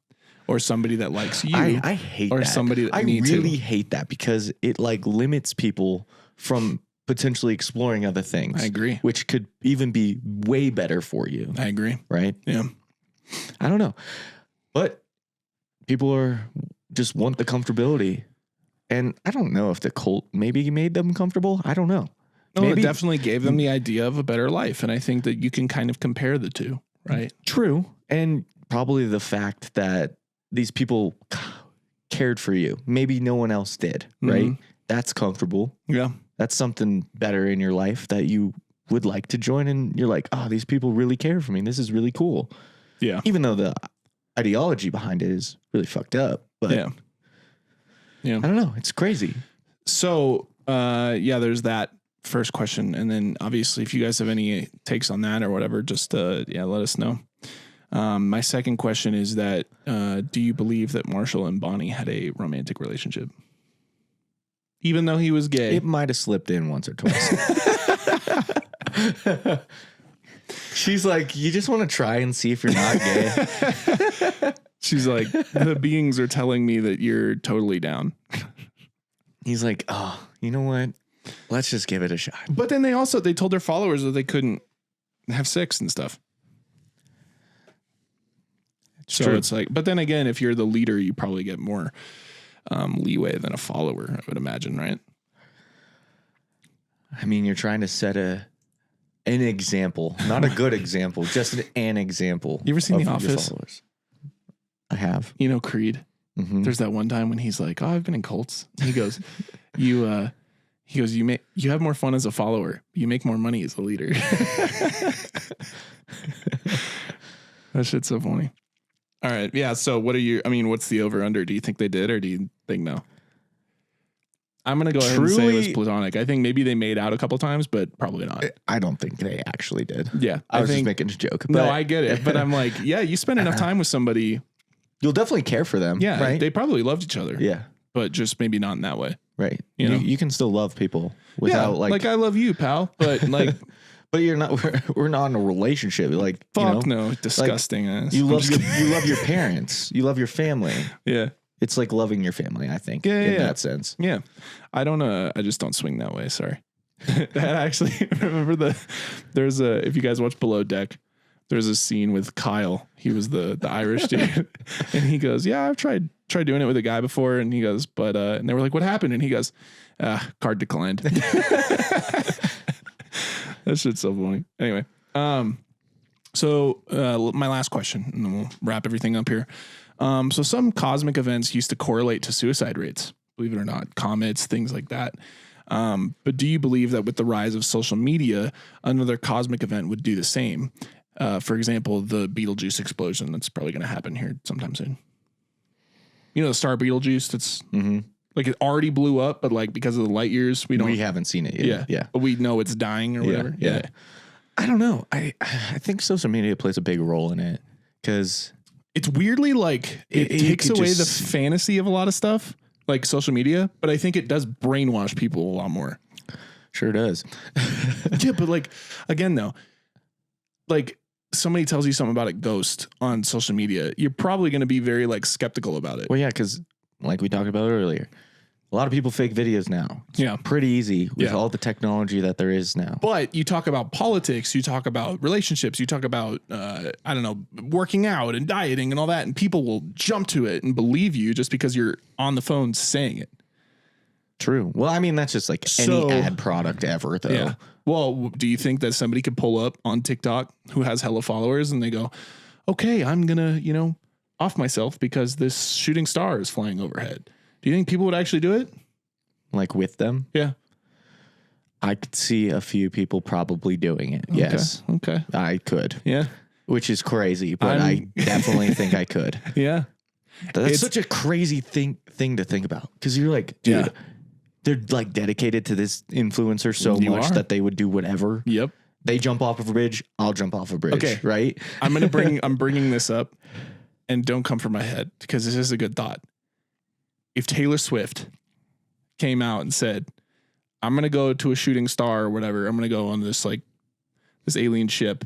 or somebody that likes you. I hate or that. Somebody that I really hate that because it like limits people from potentially exploring other things. I agree. Which could even be way better for you. I agree. Right? Yeah. I don't know. But people just want the comfortability. And I don't know if the cult maybe made them comfortable. I don't know. No, maybe. It definitely gave them the idea of a better life. And I think that you can kind of compare the two, right? True. And probably the fact that these people cared for you. Maybe no one else did, right? Mm-hmm. That's comfortable. Yeah. That's something better in your life that you would like to join. And you're like, oh, these people really care for me. This is really cool. Yeah. Even though the ideology behind it is really fucked up. But yeah. I don't know. It's crazy. So, there's that first question. And then obviously if you guys have any takes on that or whatever, just, let us know. My second question is that, do you believe that Marshall and Bonnie had a romantic relationship? Even though he was gay? It might have slipped in once or twice. She's like, you just want to try and see if you're not gay. She's like, the beings are telling me that you're totally down. He's like, oh, you know what? let's just give it a shot. But then they told their followers that they couldn't have sex and stuff. So true. it's like, but then again, if you're the leader, you probably get more leeway than a follower, I would imagine, right? I mean, you're trying to set an example, not a good example, just an example. You ever seen of The your Office? followers. I have. You know, Creed. Mm-hmm. There's that one time when he's like, "Oh, I've been in cults." He goes, "You have more fun as a follower. You make more money as a leader." That shit's so funny. All right, yeah. So, what's the over under? Do you think they did, or do you think no? I'm gonna go ahead and say it was platonic. I think maybe they made out a couple times, but probably not. I don't think they actually did. Yeah, I was just making a joke. No, I get it, but I'm like, yeah, you spend enough time with somebody, you'll definitely care for them. Yeah, right? They probably loved each other. Yeah, but just maybe not in that way. Right. You know, you can still love people without like I love you, pal, but like. But you're not. We're not in a relationship. Like, fuck no, disgusting. Like, you love your parents. You love your family. Yeah, it's like loving your family. I think. In that sense. Yeah, I don't. I just don't swing that way. Sorry. That actually, remember there's a. If you guys watch Below Deck, there's a scene with Kyle. He was the Irish dude, and he goes, "Yeah, I've tried doing it with a guy before," and he goes, "But," and they were like, "What happened?" And he goes, "Card declined." That shit's so funny. Anyway, so my last question, and then we'll wrap everything up here. So some cosmic events used to correlate to suicide rates, believe it or not, comets, things like that. But do you believe that with the rise of social media, another cosmic event would do the same? For example, the Betelgeuse explosion that's probably going to happen here sometime soon. You know, the star Betelgeuse that's... Mm-hmm. Like it already blew up, but like because of the light years, we haven't seen it yet. Yeah. But we know it's dying or whatever. Yeah. I don't know. I think social media plays a big role in it because it's weirdly like it takes away the fantasy of a lot of stuff, like social media. But I think it does brainwash people a lot more. Sure does. Yeah, but like again though, like somebody tells you something about a ghost on social media, you're probably going to be very like skeptical about it. Well, yeah, because like we talked about earlier. A lot of people fake videos now. It's pretty easy with all the technology that there is now. But you talk about politics, you talk about relationships, you talk about, I don't know, working out and dieting and all that. And people will jump to it and believe you just because you're on the phone saying it. True. Well, I mean, that's just like any ad product ever, though. Yeah. Well, do you think that somebody could pull up on TikTok who has hella followers and they go, okay, I'm going to, off myself because this shooting star is flying overhead? Do you think people would actually do it? Like with them? Yeah. I could see a few people probably doing it. Okay. Yes. Okay. I could. Yeah. Which is crazy, but I definitely think I could. Yeah. That's such a crazy thing to think about. Because you're like, dude, they're like dedicated to this influencer so much that they would do whatever. Yep. They jump off of a bridge, I'll jump off a bridge. Okay. Right? I'm bringing this up, and don't come from my head because this is a good thought. If Taylor Swift came out and said, I'm going to go to a shooting star or whatever, I'm going to go on this alien ship,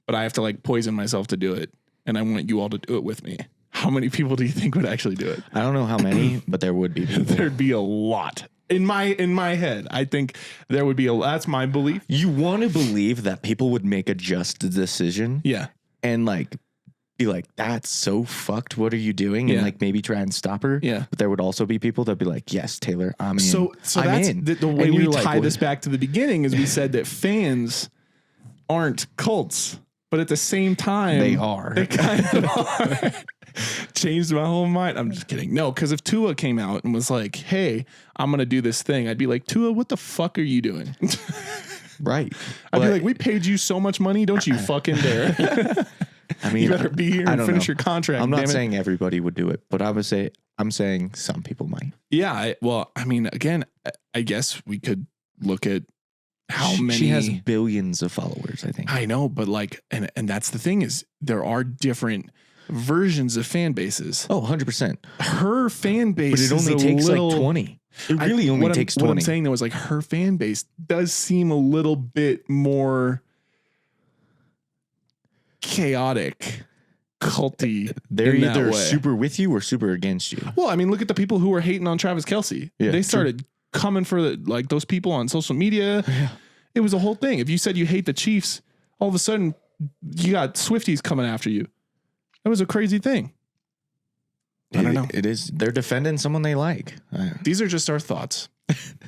but I have to like poison myself to do it. And I want you all to do it with me. How many people do you think would actually do it? I don't know how many, but there would be people. There'd be a lot. In my head, I think there would be that's my belief. You want to believe that people would make a just decision. Yeah. And like, be like, that's so fucked. What are you doing? And like maybe try and stop her. Yeah. But there would also be people that'd be like, yes, Taylor, I'm in. So that's the way we tie this back to the beginning is we said that fans aren't cults, but at the same time they are. They kind of are. Changed my whole mind. I'm just kidding. No, because if Tua came out and was like, hey, I'm gonna do this thing, I'd be like, Tua, what the fuck are you doing? Right. I'd be like, we paid you so much money, don't you fucking dare. I mean, you better be here and finish your contract. I'm not saying everybody would do it, but I'm saying some people might. Yeah. Again, I guess we could look at how many. She has billions of followers, I think. I know, but like, and that's the thing is there are different versions of fan bases. Oh, 100%. Her fan base, but it only takes like 20. It really only takes 20. What I'm saying though is like her fan base does seem a little bit more chaotic, culty. They're either super with you or super against you. Well, I mean, look at the people who were hating on Travis Kelce. Yeah, they started coming for those people on social media. Yeah. It was a whole thing. If you said you hate the Chiefs, all of a sudden you got Swifties coming after you. It was a crazy thing. I don't know. It is. They're defending someone they like. These are just our thoughts.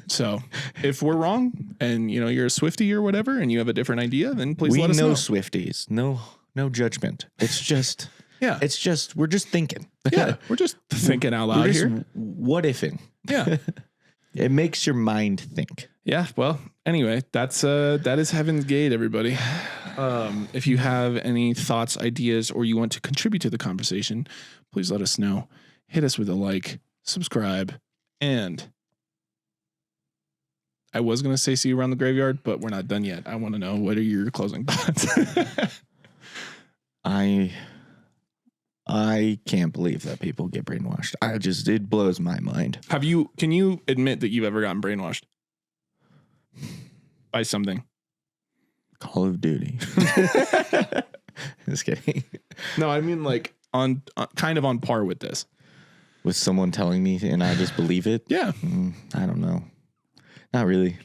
So if we're wrong and you're a Swiftie or whatever and you have a different idea, then please let us know. Swifties. No judgment. It's just we're just thinking. Yeah, we're just thinking out loud here. What ifing? Yeah. It makes your mind think. Yeah, well, anyway, that is Heaven's Gate, everybody. If you have any thoughts, ideas, or you want to contribute to the conversation, please let us know. Hit us with a like, subscribe, and I was going to say see you around the graveyard, but we're not done yet. I want to know, what are your closing thoughts? I can't believe that people get brainwashed. It blows my mind. Can you admit that you've ever gotten brainwashed by something? Call of Duty. Just kidding. No, I mean on kind of on par with this. With someone telling me and I just believe it? Yeah. I don't know. Not really.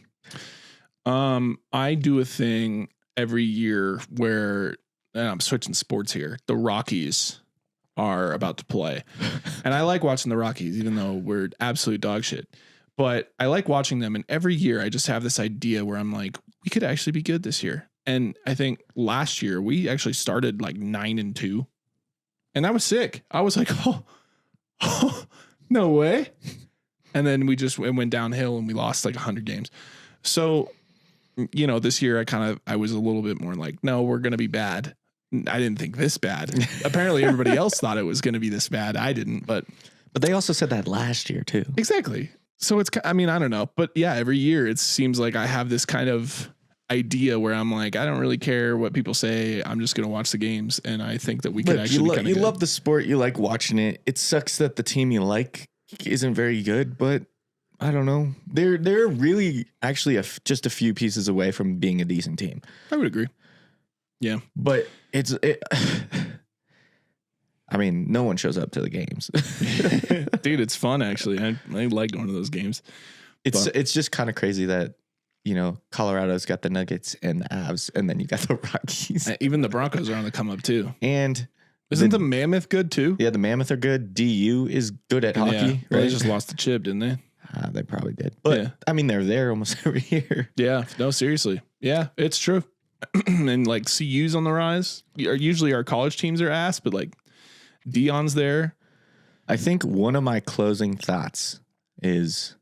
I do a thing every year where, and I'm switching sports here, the Rockies are about to play. And I like watching the Rockies, even though we're absolute dog shit. But I like watching them. And every year I just have this idea where I'm like, we could actually be good this year. And I think last year we actually started 9-2. And that was sick. I was like, oh no way. And then it went downhill and we lost 100 games. So, this year I was a little bit more like, no, we're going to be bad. I didn't think this bad. Apparently everybody else thought it was going to be this bad. I didn't, but they also said that last year too. Exactly. So I don't know, but yeah, every year it seems like I have this kind of idea where I'm like, I don't really care what people say. I'm just going to watch the games. And I think that we could actually you love the sport. You like watching it. It sucks that the team you like isn't very good, but I don't know. They're really actually just a few pieces away from being a decent team. I would agree. Yeah. But no one shows up to the games. Dude, it's fun actually. I like going to those games. It's just kind of crazy that, Colorado's got the Nuggets and the Avs, and then you got the Rockies. Even the Broncos are on the come up too. And isn't the Mammoth good too? Yeah, the Mammoth are good. DU is good at hockey. Well, right? They just lost the chip, didn't they? They probably did. But they're there almost every year. Yeah. No, seriously. Yeah, it's true. And CU's on the rise. Usually our college teams are ass, but Dion's there. I think one of my closing thoughts is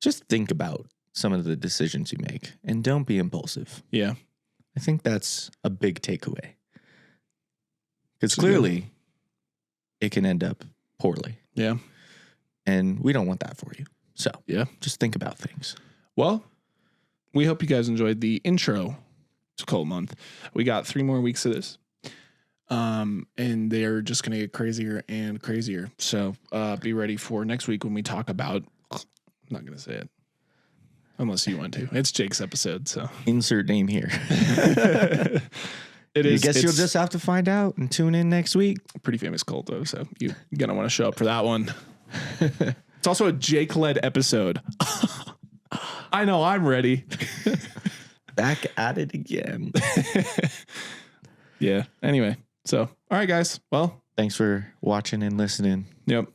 just think about some of the decisions you make and don't be impulsive. Yeah. I think that's a big takeaway. Because clearly it can end up poorly. Yeah. And we don't want that for you. So yeah, just think about things. Well, we hope you guys enjoyed the intro to Cult Month. We got 3 more weeks of this. And they're just going to get crazier and crazier. So be ready for next week when we talk about, I'm not going to say it unless you want to. It's Jake's episode. So insert name here. It is. I guess you'll just have to find out and tune in next week. Pretty famous cult though. So you're going to want to show up for that one. It's also a Jake led episode. I know I'm ready. Back at it again. Yeah. Anyway. So, all right, guys. Well, thanks for watching and listening. Yep.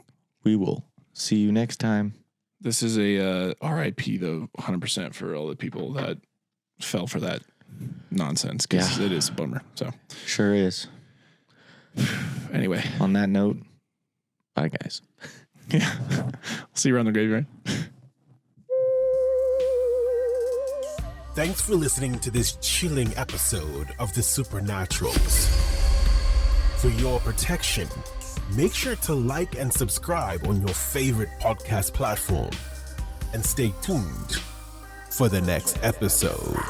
We will see you next time. This is a RIP though, 100% for all the people that fell for that nonsense because it is a bummer. So sure is. Anyway, on that note, bye guys. Yeah. See you around the graveyard. Thanks for listening to this chilling episode of The Supernaturals. For your protection, make sure to like and subscribe on your favorite podcast platform. And stay tuned for the next episode.